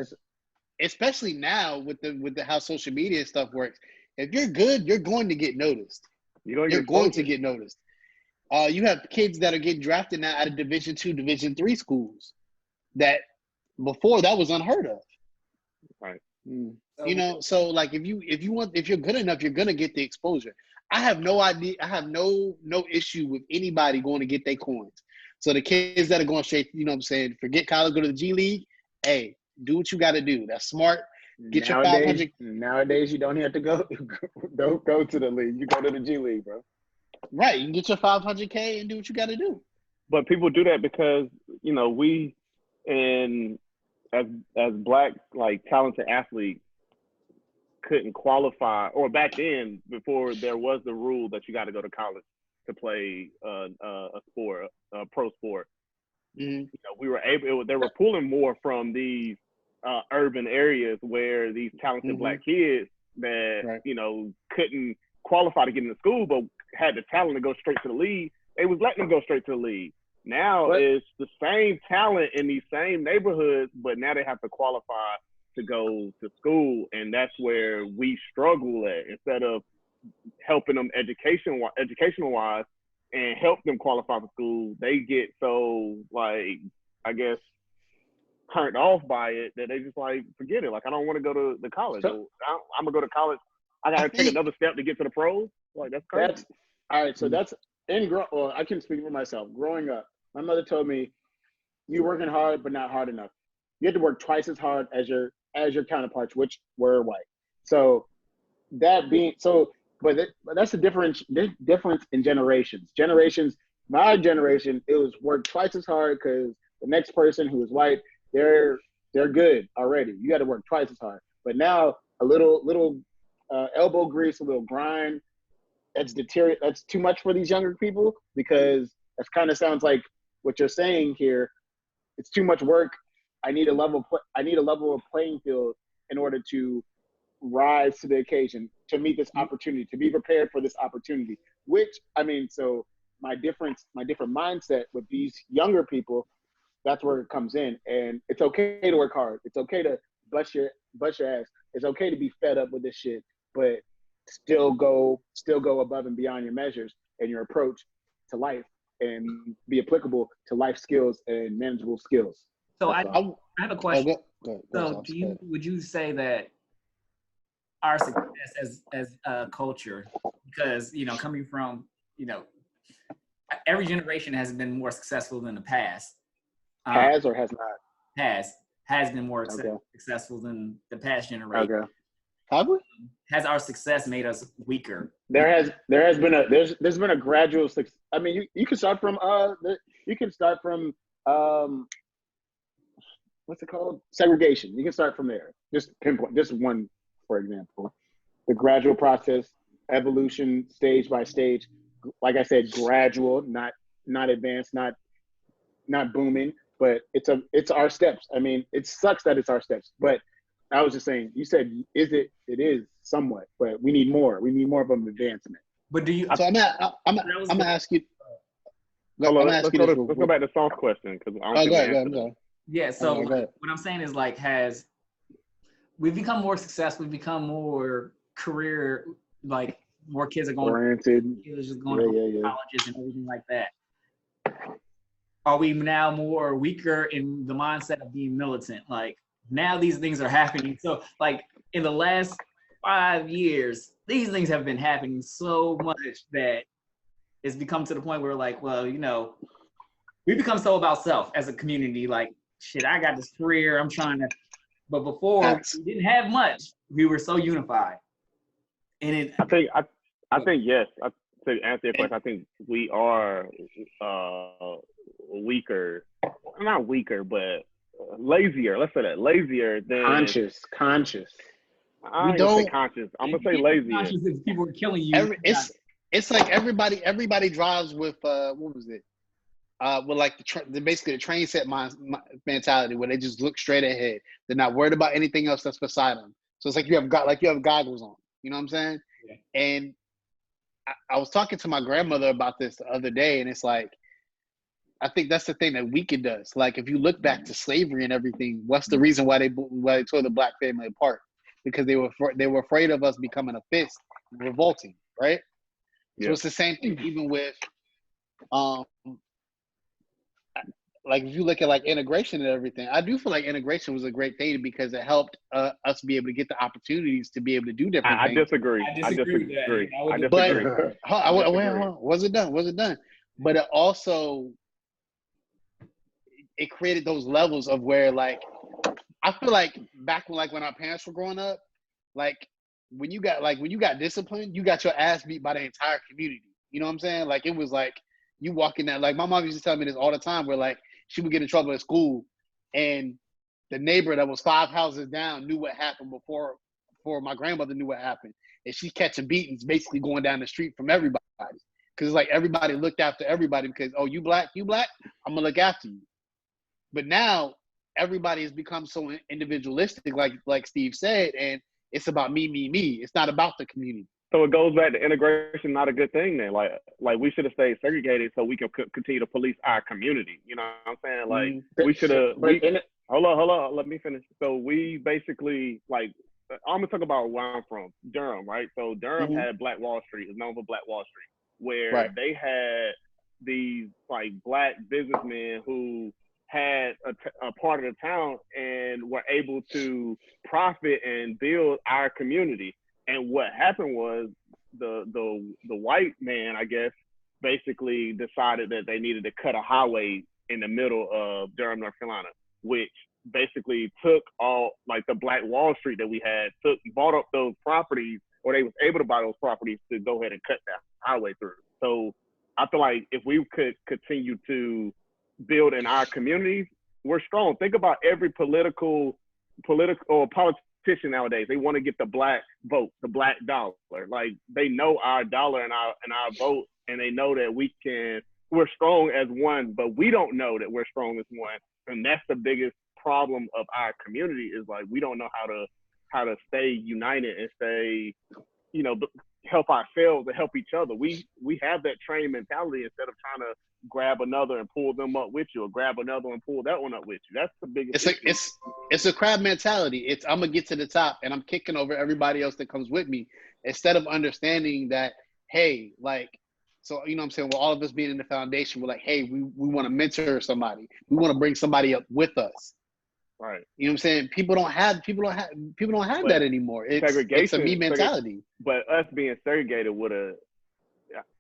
especially now with the how social media stuff works, if you're good, you're going to get noticed. You're going to get noticed. You have kids that are getting drafted now out of Division II, Division III schools that before that was unheard of. Right. So like if you're good enough, you're gonna get the exposure. I have no idea. I have no issue with anybody going to get their coins. So the kids that are going straight, forget college, go to the G League. Hey, do what you got to do. That's smart. Get your 500. Nowadays, you don't have to go. Don't go to the league. You go to the G League, bro. Right. You can get your 500K and do what you got to do. But people do that because we, and as Black, like, talented athletes, couldn't qualify, or back then, before there was the rule that you got to go to college to play a sport, a pro sport. We were able. They were pulling more from these urban areas where these talented Black kids that couldn't qualify to get into school, but had the talent to go straight to the league. They was letting them go straight to the league. Now it's the same talent in these same neighborhoods, but now they have to qualify to go to school, and that's where we struggle at. Instead of helping them educational wise and help them qualify for school, they get so, like, I guess, turned off by it that they just like forget it. Like, I don't want to go to the college. I'm gonna go to college. I gotta take another step to get to the pros. Like, that's crazy. All right. So that's I can speak for myself. Growing up, my mother told me, "You're working hard, but not hard enough. You have to work twice as hard as your counterparts, which were white." So that being so, but that's the difference in generations. Generations My generation, it was work twice as hard because the next person who is white, they're good already. You got to work twice as hard. But now a little elbow grease, a little grind, that's too much for these younger people because that kind of sounds like what you're saying here. It's too much work. I need a level of playing field in order to rise to the occasion, to meet this opportunity, to be prepared for this opportunity. Which I mean, so my different mindset with these younger people, that's where it comes in. And it's okay to work hard. It's okay to bust your ass. It's okay to be fed up with this shit, but still go above and beyond your measures and your approach to life and be applicable to life skills and manageable skills. So That's all. I have a question. Go So would you say that our success as a culture, because coming from every generation has been more successful than the past. Has or has not? Has been more Okay. successful than the past generation. Okay. Have we? Has our success made us weaker? There's been a gradual success. I mean, you can start from what's it called? Segregation. You can start from there. Just pinpoint just one, for example. The gradual process, evolution, stage by stage. Like I said, gradual, not advanced, not booming, but it's our steps. I mean, it sucks that it's our steps, but I was just saying, you said, it is somewhat, but we need more. We need more of an advancement. But do you? So I'm gonna ask you. Let's go back to Saul's question because I don't Go think ahead. Go. Yeah. So go ahead. what I'm saying is we've become more successful. We've become more career, like more kids are going oriented. Kids just going to colleges and everything like that. Are we now more weaker in the mindset of being militant? Like now these things are happening. So like in the last 5 years, these things have been happening so much that it's become to the point where like, well, we become so about self as a community. Like, shit, I got this career. I'm trying to. But before we didn't have much. We were so unified. And I think yes. To answer your question, I think we are weaker. Not weaker, but lazier. Let's say that lazier than conscious. I ain't gonna say conscious. I'm gonna say lazier. Conscious if people are killing you. It's like everybody drives with what was it? With like basically the train set mentality where they just look straight ahead. They're not worried about anything else that's beside them. So it's like you have goggles on. You know what I'm saying? Yeah. And I was talking to my grandmother about this the other day, and it's like, I think that's the thing that weakened us. Like, if you look back to slavery and everything, what's the reason why they tore the black family apart? Because they were afraid of us becoming a fist, revolting, right? Yeah. So it's the same thing, even with, like if you look at like integration and everything. I do feel like integration was a great thing because it helped us be able to get the opportunities to be able to do different things. I disagree. But was it done? But it also created those levels of where like I feel like back when our parents were growing up, like when you got disciplined, you got your ass beat by the entire community. You know what I'm saying? Like it was like you walk in that, like my mom used to tell me this all the time, where like she would get in trouble at school and the neighbor that was 5 houses down knew what happened before my grandmother knew what happened. And she's catching beatings basically going down the street from everybody. Cause it's like everybody looked after everybody because, oh, you black, I'm gonna look after you. But now everybody has become so individualistic, like Steve said, and it's about me. It's not about the community. So it goes back to integration, not a good thing then. Like we should have stayed segregated so we can continue to police our community. You know what I'm saying? Like we should have. Hold on. Let me finish. So we basically I'm gonna talk about where I'm from, Durham, right? So Durham had Black Wall Street. It's known for Black Wall Street, where they had these like black businessmen who had a part of the town and were able to profit and build our community. And what happened was the white man, I guess, basically decided that they needed to cut a highway in the middle of Durham, North Carolina, which basically took all like the Black Wall Street that we had, bought up those properties, or they was able to buy those properties to go ahead and cut that highway through. So I feel like if we could continue to build in our communities, we're strong. Think about every political or politician nowadays. They want to get the black vote, the black dollar. Like they know our dollar and our vote, and they know that we're strong as one, but we don't know that we're strong as one. And that's the biggest problem of our community is like we don't know how to stay united and stay, help ourselves and help each other. We have that trained mentality instead of trying to grab another and pull them up with you, or grab another and pull that one up with you. That's the biggest issue. It's a crab mentality. It's I'm gonna get to the top and I'm kicking over everybody else that comes with me, instead of understanding that, hey, like, so you know what I'm saying, with all of us being in the foundation, we're like, hey, we want to mentor somebody. We want to bring somebody up with us. Right. You know what I'm saying? People don't have that anymore. It's a me mentality. But us being segregated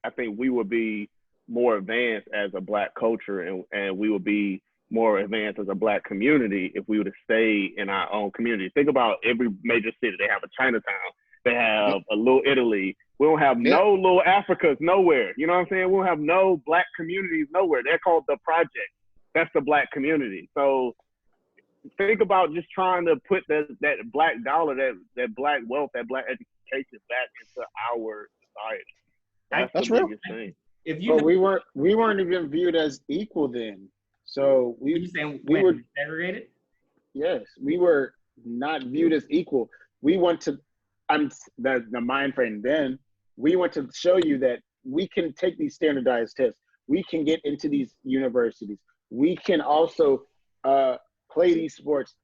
I think we would be more advanced as a black culture, and we would be more advanced as a black community if we would have stayed in our own community. Think about every major city. They have a Chinatown. They have a little Italy. We don't have no little Africas nowhere. You know what I'm saying? We don't have no black communities nowhere. They're called the project. That's the black community. So think about just trying to put that black dollar, that black wealth, that black education back into our society. That's the biggest thing. But we weren't even viewed as equal then. So we were segregated. Yes, we were not viewed as equal. We want to. The mind frame then. We want to show you that we can take these standardized tests. We can get into these universities. We can also play these sports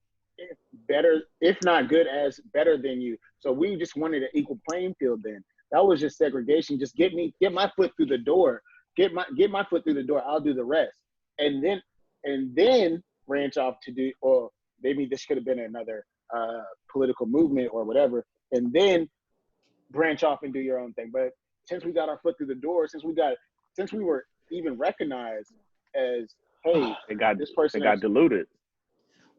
better, if not good as, better than you. So we just wanted an equal playing field then. That was just segregation. Just get my foot through the door. Get my foot through the door. I'll do the rest. And then branch off to do, or maybe this could have been another political movement or whatever. And then branch off and do your own thing. But since we got our foot through the door, since we were even recognized as, hey, this person got diluted.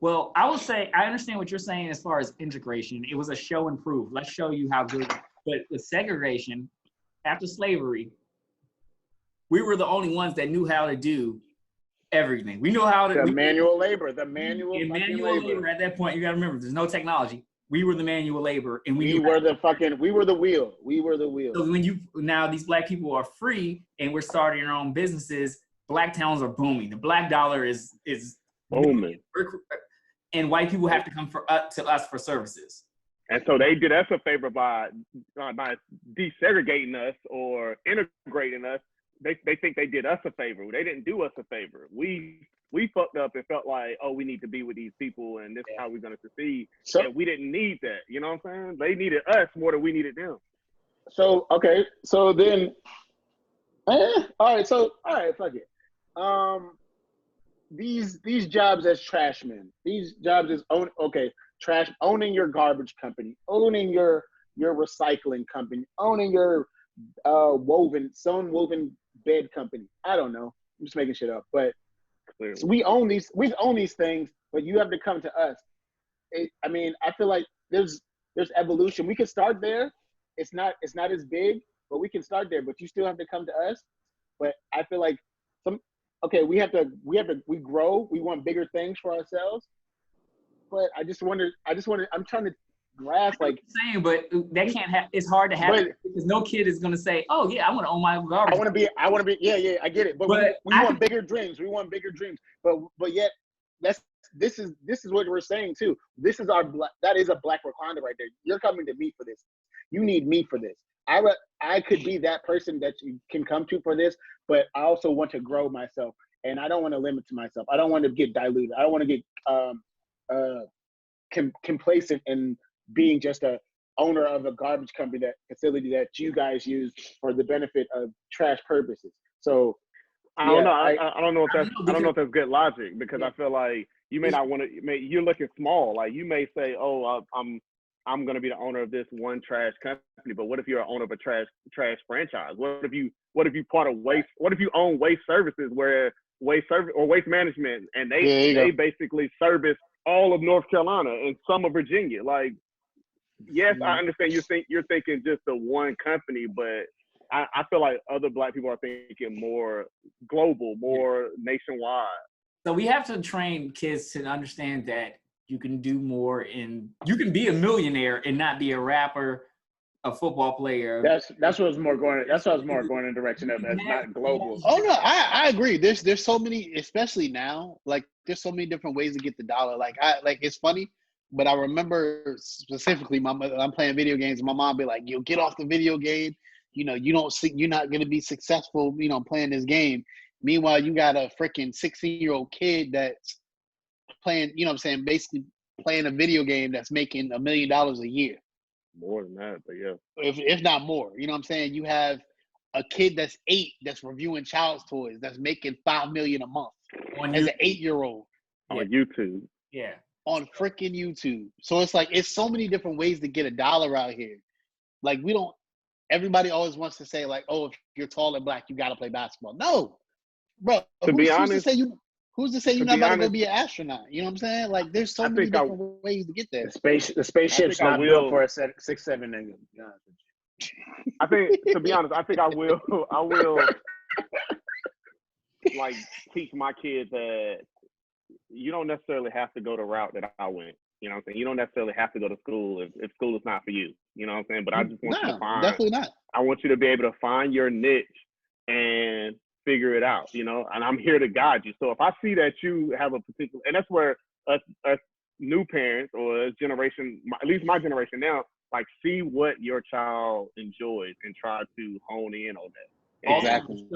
Well, I would say I understand what you're saying as far as integration. It was a show and prove. Let's show you how good. But with segregation, after slavery, we were the only ones that knew how to do everything. We knew how to the manual labor. The manual labor. At that point, you got to remember, there's no technology. We were the manual labor, and we were the wheel. We were the wheel. So now these black people are free, and we're starting our own businesses. Black towns are booming. The black dollar is booming, and white people have to come to us for services. And so they did us a favor by desegregating us or integrating us. They think they did us a favor. They didn't do us a favor. We fucked up and felt like, oh, we need to be with these people and this is how we're going to succeed. So, and we didn't need that. You know what I'm saying? They needed us more than we needed them. So, okay. So then, all right, fuck it. These jobs as trashmen, these jobs as owning your garbage company, owning your recycling company, owning your sewn woven bed company. I don't know. I'm just making shit up. But so we own these things, but you have to come to us. I feel like there's evolution. We can start there. It's not as big, but we can start there. But you still have to come to us. But I feel like we grow. We want bigger things for ourselves. But I'm trying to grasp, like, but that can't have. It's hard to have because no kid is gonna say, "Oh yeah, I want to own my garbage." I want to be. Yeah, I get it. But we want bigger dreams. We want bigger dreams. But yet, this is what we're saying too. This is that is a black Wakanda right there. You're coming to me for this. You need me for this. I could be that person that you can come to for this, but I also want to grow myself, and I don't want to limit to myself. I don't want to get diluted. I don't want to get complacent in being just a owner of a garbage company, that facility that you guys use for the benefit of trash purposes. So I don't know. I don't know if that's good logic, because I feel like you may not want to. You're looking small. Like you may say, "Oh, I'm going to be the owner of this one trash company." But what if you're an owner of a trash franchise? What if you part of waste? What if you own waste services, where waste management, and they basically service all of North Carolina and some of Virginia? Like, yes, I understand you're thinking just the one company, but I feel like other Black people are thinking more global, more nationwide. So we have to train kids to understand that you can do more you can be a millionaire and not be a rapper, a football player. That's what was more going. That's what I was more going in the direction of as not global. Oh no, I agree. There's so many, especially now. Like there's so many different ways to get the dollar. Like it's funny, but I remember specifically, I'm playing video games, and my mom be like, "Yo, get off the video game. You know, you're not gonna be successful. You know, playing this game." Meanwhile, you got a freaking 16-year-old kid that's playing. You know, what I'm saying, basically playing a video game that's making $1 million a year. More than that, but yeah. If not more. You know what I'm saying? You have a kid that's 8 that's reviewing child's toys that's making $5 million a month as an 8-year-old on YouTube. Yeah. On freaking YouTube. So it's like it's so many different ways to get a dollar out here. Like everybody always wants to say like, oh, if you're tall and Black, you gotta play basketball. No, bro. Who's to say you're not about to go be an astronaut? You know what I'm saying? Like, there's so many different ways to get there. The spaceship's not built for a 6'7" nigga. I think, to be honest, I think I will like teach my kids that you don't necessarily have to go the route that I went. You know what I'm saying? You don't necessarily have to go to school if school is not for you. You know what I'm saying? But I just want you to find. Definitely not. I want you to be able to find your niche and figure it out, you know, and I'm here to guide you. So if I see that you have a particular, and that's where us new parents or a generation, at least my generation now, like see what your child enjoys and try to hone in on that. Exactly.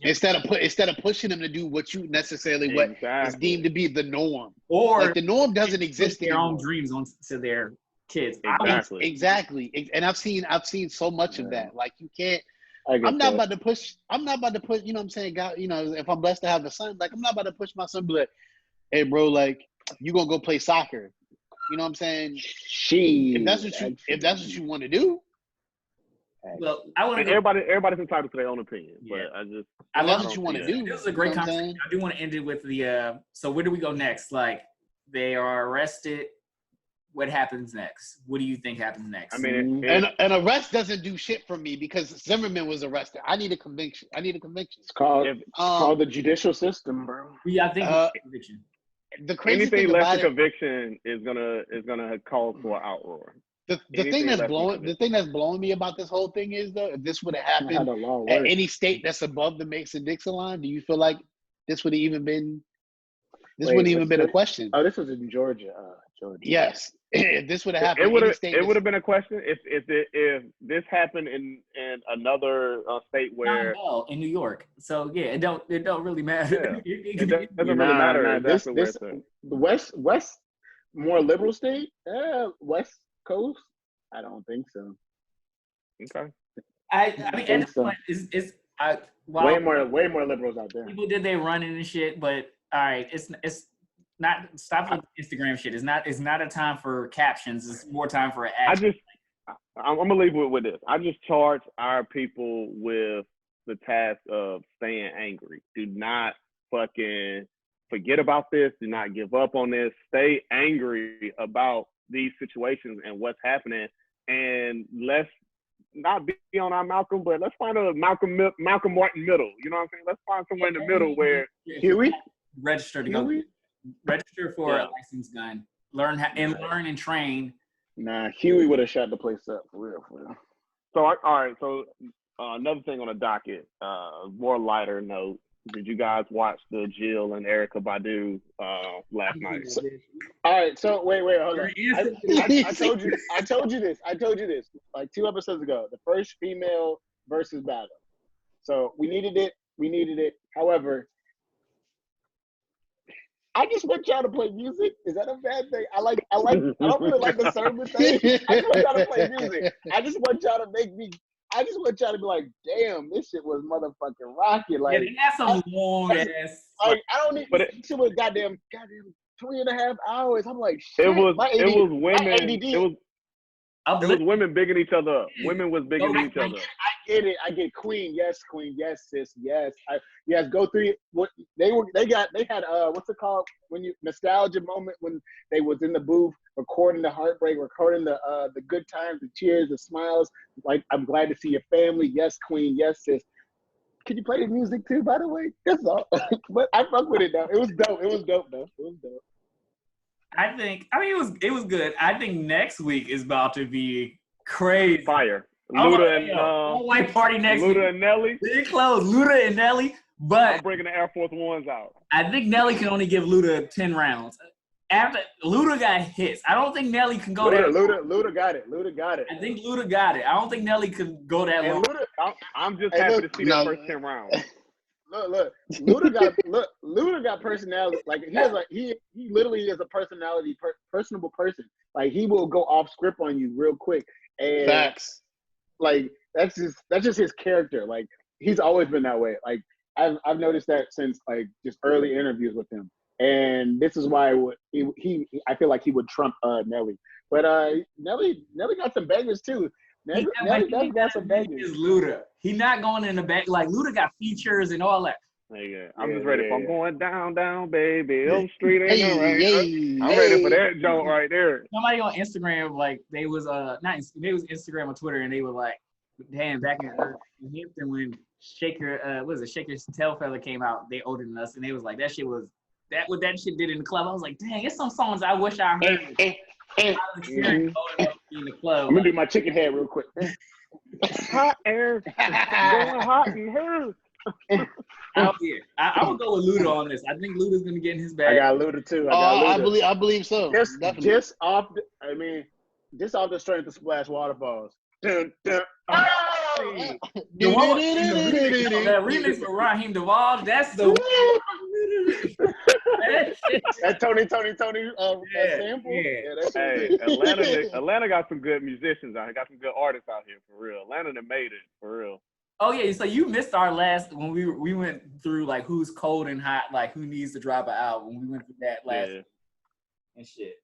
Instead of pushing them to do what you necessarily what is deemed to be the norm, or like the norm doesn't exist. Their own dreams onto their kids. Exactly. And I've seen so much of that. Like you can't. I'm not about to push, you know what I'm saying? God, you know, if I'm blessed to have a son, like I'm not about to push my son, be like, hey bro, like you gonna go play soccer. You know what I'm saying? If that's what you want to do. Well, I want to everybody's entitled to their own opinion, but that's what you want to do. This is a great conversation. I do want to end it with the so where do we go next? Like they are arrested. What happens next? What do you think happens next? I mean, an arrest doesn't do shit for me because Zimmerman was arrested. I need a conviction. It's called the judicial system, bro. Yeah, I think conviction. The crazy anything thing less about than conviction is gonna call for an outroar. The thing that's blowing me about this whole thing is though, if this would have happened at any state that's above the Mason-Dixon line, do you feel like this would have even been? This wouldn't even been a question. Oh, this was in Georgia. Georgia. Yes, if this would have happened, it would have been a question if this happened in another state where in New York. So yeah, it don't really matter. Yeah. It doesn't really matter. The West more liberal state. West Coast. I don't think so. Okay. I mean, at this point, way more liberals out there. People did their running and shit, but all right, it's not stop with Instagram shit. It's not a time for captions. It's more time for action. I'm gonna leave with this. I just charge our people with the task of staying angry. Do not fucking forget about this. Do not give up on this. Stay angry about these situations and what's happening. And let's not be on our Malcolm, but let's find a Malcolm Martin middle. You know what I'm saying? Let's find somewhere in the middle where Huey register to go. Register for a licensed gun. Learn and train. Nah, Huey would have shut the place up for real. So all right. So another thing on the docket, more lighter note. Did you guys watch the Jill and Erykah Badu last night? All right. So wait, hold on. I told you this like 2 episodes ago. The first female versus battle. So we needed it. However, I just want y'all to play music. Is that a bad thing? I don't really like the sermon thing. I just want y'all to play music. I just want y'all to be like, damn, this shit was motherfucking rocking. Like, they had some long ass. Like, I don't need shit was goddamn 3.5 hours. I'm like, shit. It was women. It was women bigging each other up. Women was bigging each other up. I get it. I get queen. Yes, queen. Yes, sis. Yes. Yes. Go through it. What they had what's it called when you nostalgia moment when they was in the booth recording the heartbreak, recording the good times, the cheers, the smiles. Like, I'm glad to see your family. Yes, queen. Yes, sis. Can you play the music too, by the way? That's all. But I fuck with it though. It was dope. It was dope though. It was dope. It was good. I think next week is about to be crazy. Fire. Luda and all white party next week. Luda and Nelly. Big close, Luda and Nelly. But I'm bringing the Air Force Ones out. I think Nelly can only give Luda 10 rounds. After Luda got hits, I don't think Nelly can go that long. Luda got it. Luda got it. I think Luda got it. I don't think Nelly can go that long. I'm just happy to see the first 10 rounds. Look, Luda got personality. Like he literally is a personable person. Like, he will go off script on you real quick. And facts. Like, that's just his character. Like, he's always been that way. Like, I've noticed that since like just early interviews with him. And this is why I feel like he would trump Nelly. But Nelly got some bangers too. Nelly got some bangers. Luda. He's not going in the back. Like, Luda got features and all that. Yeah, I'm just ready for I'm going down, baby. Elm Street ain't no right. I'm ready for that joke right there. Somebody on Instagram, like, they was Instagram or Twitter, and they were like, damn, back in Hampton when Shaker Tell Fella came out, they older than us, and they was like, that shit did in the club. I was like, dang, it's some songs I wish I heard. I was hearing in the club. I'm gonna do my chicken head real quick. Hot air, going hot in here. Out here, I would go with Luda on this. I think Luda's gonna get in his bag. I got Luda too. I believe so. Just off the strength of Splash Waterfalls. Dun, dun. The remix for Raheem DeVos, that's the that Tony sample. Hey, Atlanta got some good musicians out here. Got some good artists out here for real. Atlanta done made it for real. Oh yeah, so you missed our last when we went through like who's cold and hot, like who needs to drop an album. We went through that last and shit.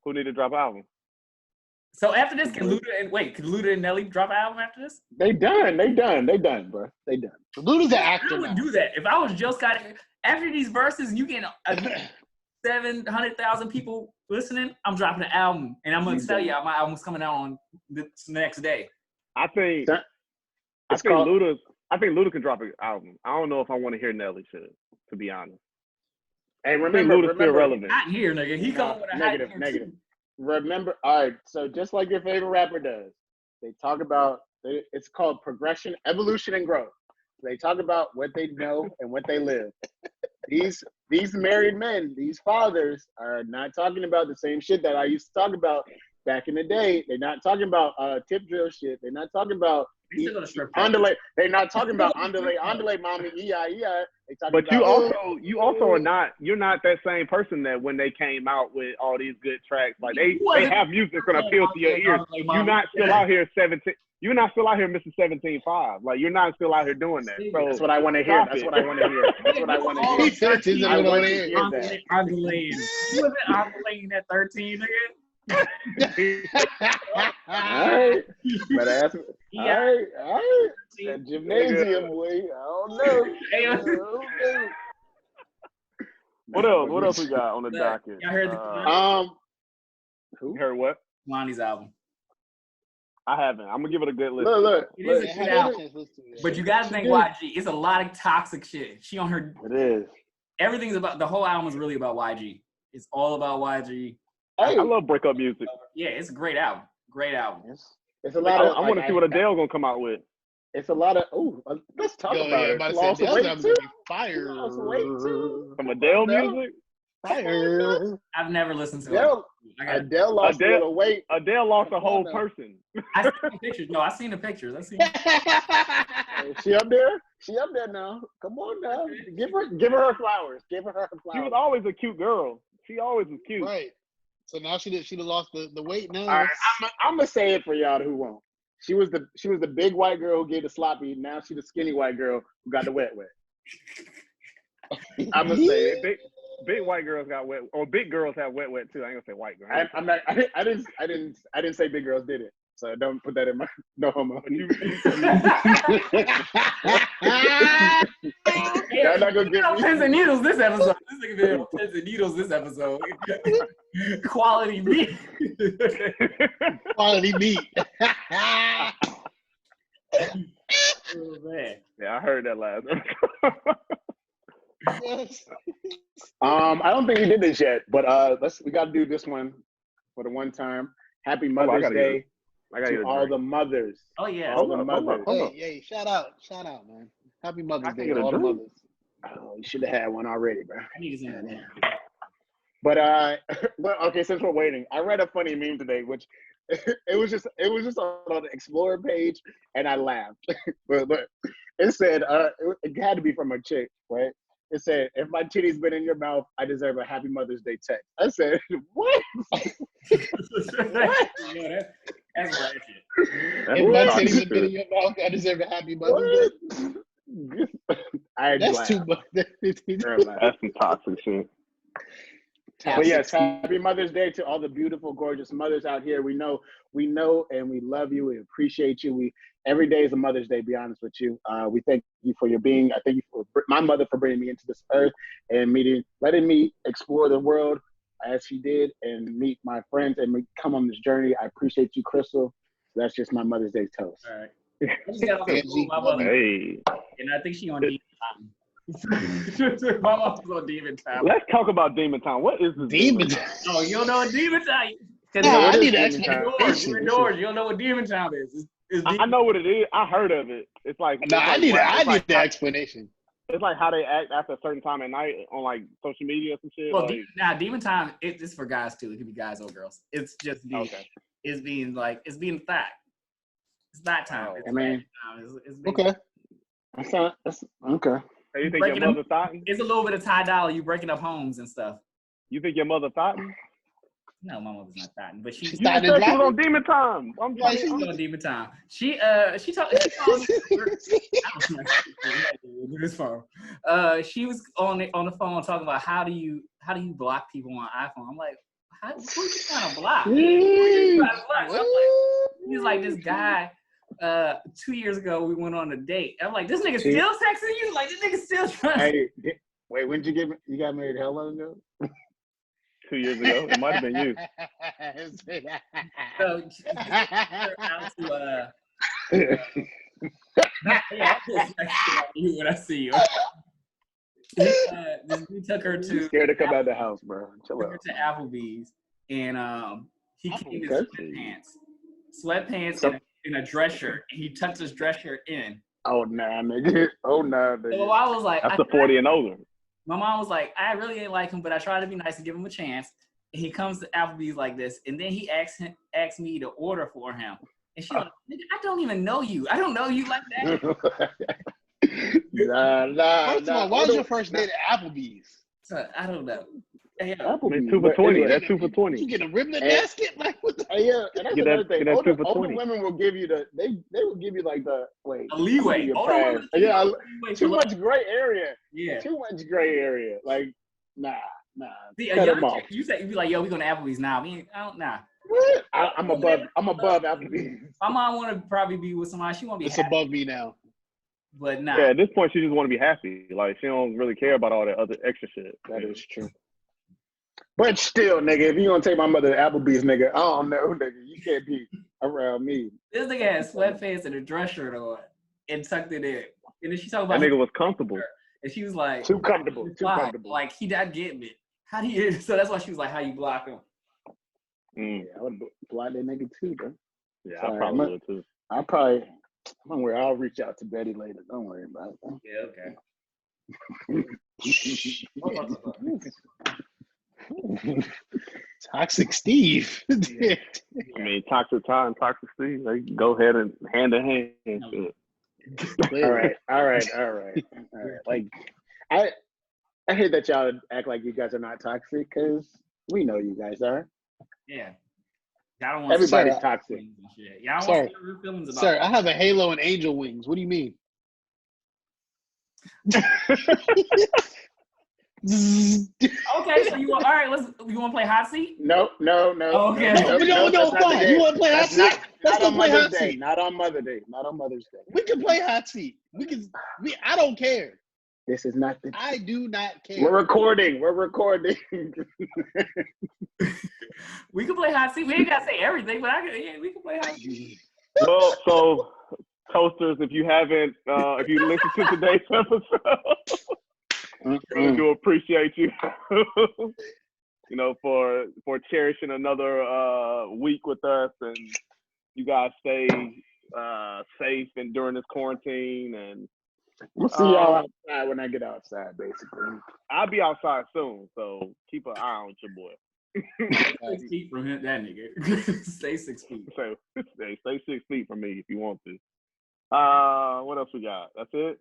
Who need to drop an album? So after this, can Luda and Nelly drop an album after this? They done, bro. They done. Luda's an actor. I would do that if I was Joe Scott. After these verses, and you get 700,000 people listening. I'm dropping an album, and I'm gonna tell you my album's coming out on the next day. I think Luda can drop an album. I don't know if I want to hear Nelly shit, to be honest. Hey, remember, still relevant. Not here, nigga. He coming with a negative. Remember, all right. So just like your favorite rapper does, they talk about it's called progression, evolution, and growth. They talk about what they know and what they live. These married men, these fathers, are not talking about the same shit that I used to talk about back in the day. They're not talking about tip drill shit. They're not talking about underlay. They're not talking about underlay, mommy, yeah. But you also are not. You're not that same person that when they came out with all these good tracks, like they have music that's gonna appeal to your ears. You're not still out here 17. You're not still out here, Mr. 17.5. Like, you're not still out here doing that. So that's what I want to hear. That's what I want to hear. That's what I want to hear. I want to hear that. You wasn't ovulating at 13, nigga. All right. Better ask me. All right. That gymnasium way. I don't know. What else we got on the docket? Y'all heard who? You heard what? Lonnie's album. I haven't. I'm gonna give it a good listen. Look. It is a good album. But you gotta think YG. It's a lot of toxic shit. She on her. It is. Everything's about the whole album is really about YG. It's all about YG. I love breakup music. Yeah, it's a great album. Great album. It's a lot of. I want to see what Adele gonna come out with. It's a lot of. Let's talk about it. Lost weight too. Fire. From Adele music. Fire. I've never listened to it. Adele lost a little weight. Adele lost a whole person. I seen the pictures. No, I seen the pictures. She up there? She up there now. Come on now. Give her her flowers. Give her her flowers. She was always a cute girl. She always was cute. Right. So now she lost the weight now. All right, I'm gonna say it for y'all who won't. She was the big white girl who gave the sloppy. Now she's the skinny white girl who got the wet. I'm gonna say it. big white girls got wet, or big girls have wet too. I ain't gonna say white girls. I didn't say big girls did it. So don't put that in my no homo. You, Y'all not gonna get me. Pins and needles this episode. This nigga been on pins and needles this episode. Quality meat. Quality meat. Oh, man. yeah, I heard that last. I don't think we did this yet, but we gotta do this one for the one time. Happy Mother's Day to all the mothers. Oh yeah. All the mothers. Hey, shout out, man. Happy Mother's Day get to a all the drink. mothers. Oh, you should have had one already, bro. I need to see that. But okay, since we're waiting, I read a funny meme today, which it was just on the Explorer page, and I laughed. but it said it had to be from a chick, right? It said, "If my titty's been in your mouth, I deserve a Happy Mother's Day text." I said, "What?" What? Yeah, that's right. If my titties have been in your mouth, I deserve a Happy Mother's Day. That's too much. That's some toxic shit. But yes, Happy Mother's Day to all the beautiful, gorgeous mothers out here. We know, and we love you. We appreciate you. Every day is a Mother's Day. Be honest with you. We thank you for your being. I thank you for my mother for bringing me into this earth and letting me explore the world as she did, and meet my friends and come on this journey. I appreciate you, Crystal. That's just my Mother's Day toast. All right. I just got off the phone with my mother, Hey, and I think she on demon time. My mom's on demon time. let's talk about Demon Time. What is this? Demon. Oh, you don't know what demon time? Nah, I need an You're explanation. indoors. You don't know what demon time is. It's I know what it is. I heard of it. It's like Nah, I need like, the explanation. It's like how they act after a certain time at night on like social media or some shit. Well, like, demon time. It's for guys too. It could be guys or girls. It's just being. Okay. It's being like it's being fact. It's not time. It's mean, time. It's okay. That's okay. so you think breaking your mother thought? It's a little bit of tie dollar. You breaking up homes and stuff. You think your mother thought? No, my mother's not thotting, but she. You said she was on Demon Time. I'm Yeah, she's on demon time. She told this phone. She was on the phone talking about how do you block people on iPhone. I'm like, who you trying to block? Who you trying to block? So I'm like, he's like this guy. 2 years ago we went on a date. I'm like, this nigga still texting you? Like this nigga still trying. Hey, wait, when did you got married? How long ago? 2 years ago. It might have been you. So out to yeah, you when I see you. We took her to Scared to come out of the house, bro. Chill took her out. to Applebee's, and he came in sweatpants and a dress shirt. He tucked his dress shirt in. Oh nah, nigga. Oh nah, nigga. So I was like, That's the 40 and older. My mom was like, I really ain't like him, but I tried to be nice and give him a chance. And he comes to Applebee's like this, and then he asked me to order for him. And she's like, nigga, I don't even know you. I don't know you like that. Nah. First of all, why was your first date at Applebee's? So, I don't know. Hey, I mean, 2 for 20. Anyway, That's 2 for 20. You get a rib in the basket? Like, what the? Yeah, and that's Get another that- thing. get that 2 for Older 20. women will give you they will give you like the a leeway. your Older pass. women- Yeah, leeway too for- much gray area. Yeah. Too much gray area. Like, nah. See, Cut 'em off. you say you be like, yo, we going to Applebee's now. Nah. What? I'm above Applebee's. My mom want to probably be with somebody. She want to be It's happy, above me now. but nah. Yeah, at this point, she just want to be happy. Like, she don't really care about all that other extra shit. That is true. But still, nigga, if you gonna take my mother to Applebee's, nigga, I don't know, nigga. You can't be around me. This nigga had sweatpants and a dress shirt on and tucked it in. And then she talked That about nigga was comfortable. and she was like, Too comfortable. Too why? comfortable. Like he not getting it. How do you? So that's why she was like, how you block him? Mm. Yeah, I would block that nigga too, bro. Yeah, Sorry, I probably would too. Don't worry, I'll reach out to Betty later. Don't worry about Yeah, okay. Toxic Steve. I mean, toxic time, toxic Steve. They go ahead and hand in hand. Shit. it. All right. Like, I hate that y'all act like you guys are not toxic because we know you guys are. Yeah. Y'all don't want Everybody's to toxic. Y'all Sorry. want to real feelings about Sir, it. I have a halo and angel wings. What do you mean? Okay, so you want all right? You want to play hot seat? No. Okay. No, that's not fine. the You want to play hot That's seat? Let's not go on play Mother's hot Day. seat. Not on Mother's Day. Not on Mother's Day. We can play hot seat. I don't care. This is not the. I do not care. We're recording. We can play hot seat. We ain't gotta say everything, but we can play hot seat. Well, so toasters, if you haven't, if you listened to today's episode, we do appreciate you. For cherishing another week with us, and you guys stay safe and during this quarantine. And We'll see y'all outside when I get outside. Basically, I'll be outside soon, so keep an eye on your boy. 6 feet from him, that nigga. Stay 6 feet. So stay 6 feet from me if you want to. What else we got? That's it.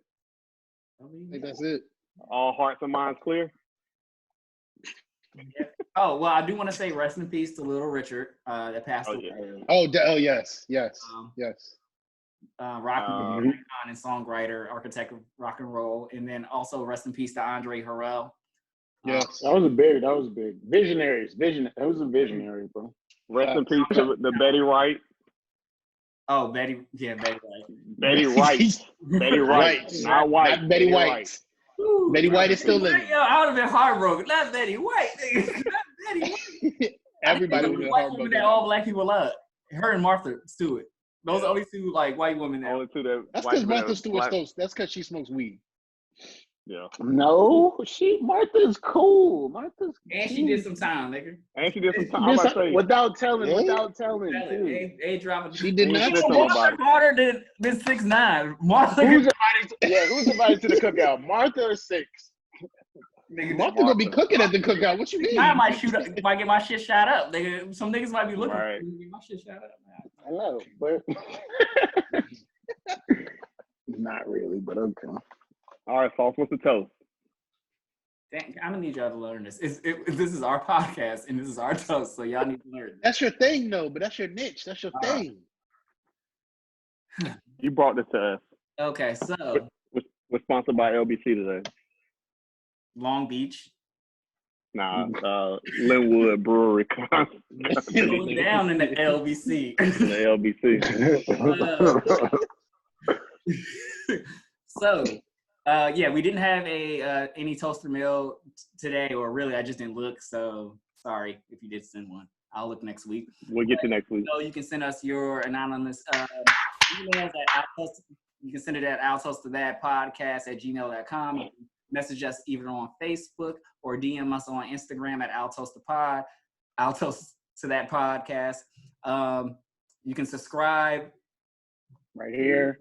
I think that's it. All hearts and minds clear. Oh well, I do want to say rest in peace to Little Richard that passed away. Yeah. Yes. Rock and songwriter, architect of rock and roll, and then also rest in peace to Andre Harrell. Yes, that was big. Visionaries, that was a visionary, bro. Rest in peace to the Betty Wright. Oh, Betty Wright. Betty Wright. Betty Wright. Not White. Not Betty White. Ooh, Betty White is still living. Yo, I would have been heartbroken. Not Betty White. Not Betty White. Everybody would have been heartbroken. That all black people love. Her and Martha Stewart. Those are the only two white women that. Only two that. That's because Martha Stewart that's because she smokes weed. Yeah. No, Martha's cool. And she did some time, nigga. Without telling. They dropping. She did not. Martha harder than 6ix9ine. Martha. Who's invited to the cookout? Martha or 6? Martha gonna be cooking at the cookout. What you mean? I might get my shit shot up. Nigga, some niggas might be looking right. to get my shit shot up. I know, but not really. But okay. All right, Sauce, what's the toast? Dang, I'm gonna need y'all to learn this. This is our podcast and this is our toast, so y'all need to learn. That's your thing, though. But that's your niche. That's your thing. You brought this to us. Okay, so We're sponsored by LBC today. Long Beach. Nah, Linwood Brewery. Going down in the LBC. So, we didn't have any toaster mail today, or really, I just didn't look. So sorry if you did send one. I'll look next week. We'll get to next week. So you can send us your anonymous emails at Outpost. You can send it at outpostothatpodcast@gmail.com. You can message us either on Facebook or DM us on Instagram at outpostothatpod. Outpost to that podcast. You can subscribe right here.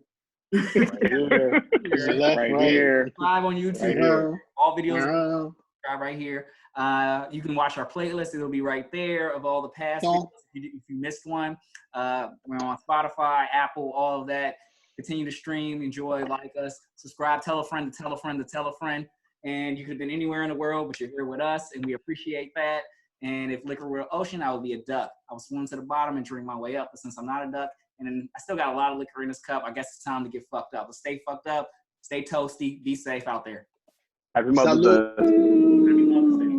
Right here. Subscribe on YouTube. Right here. All videos. Subscribe right here. You can watch our playlist. It'll be right there of all the past videos if you missed one. We're on Spotify, Apple, all of that. Continue to stream, enjoy, like us, subscribe, tell a friend to tell a friend to tell a friend. And you could have been anywhere in the world, but you're here with us, and we appreciate that. And if liquor were an ocean, I would be a duck. I would swim to the bottom and drink my way up. But since I'm not a duck, and I still got a lot of liquor in this cup, I guess it's time to get fucked up. But stay fucked up, stay toasty, be safe out there. Happy Mother's Day. Happy Mother's Day.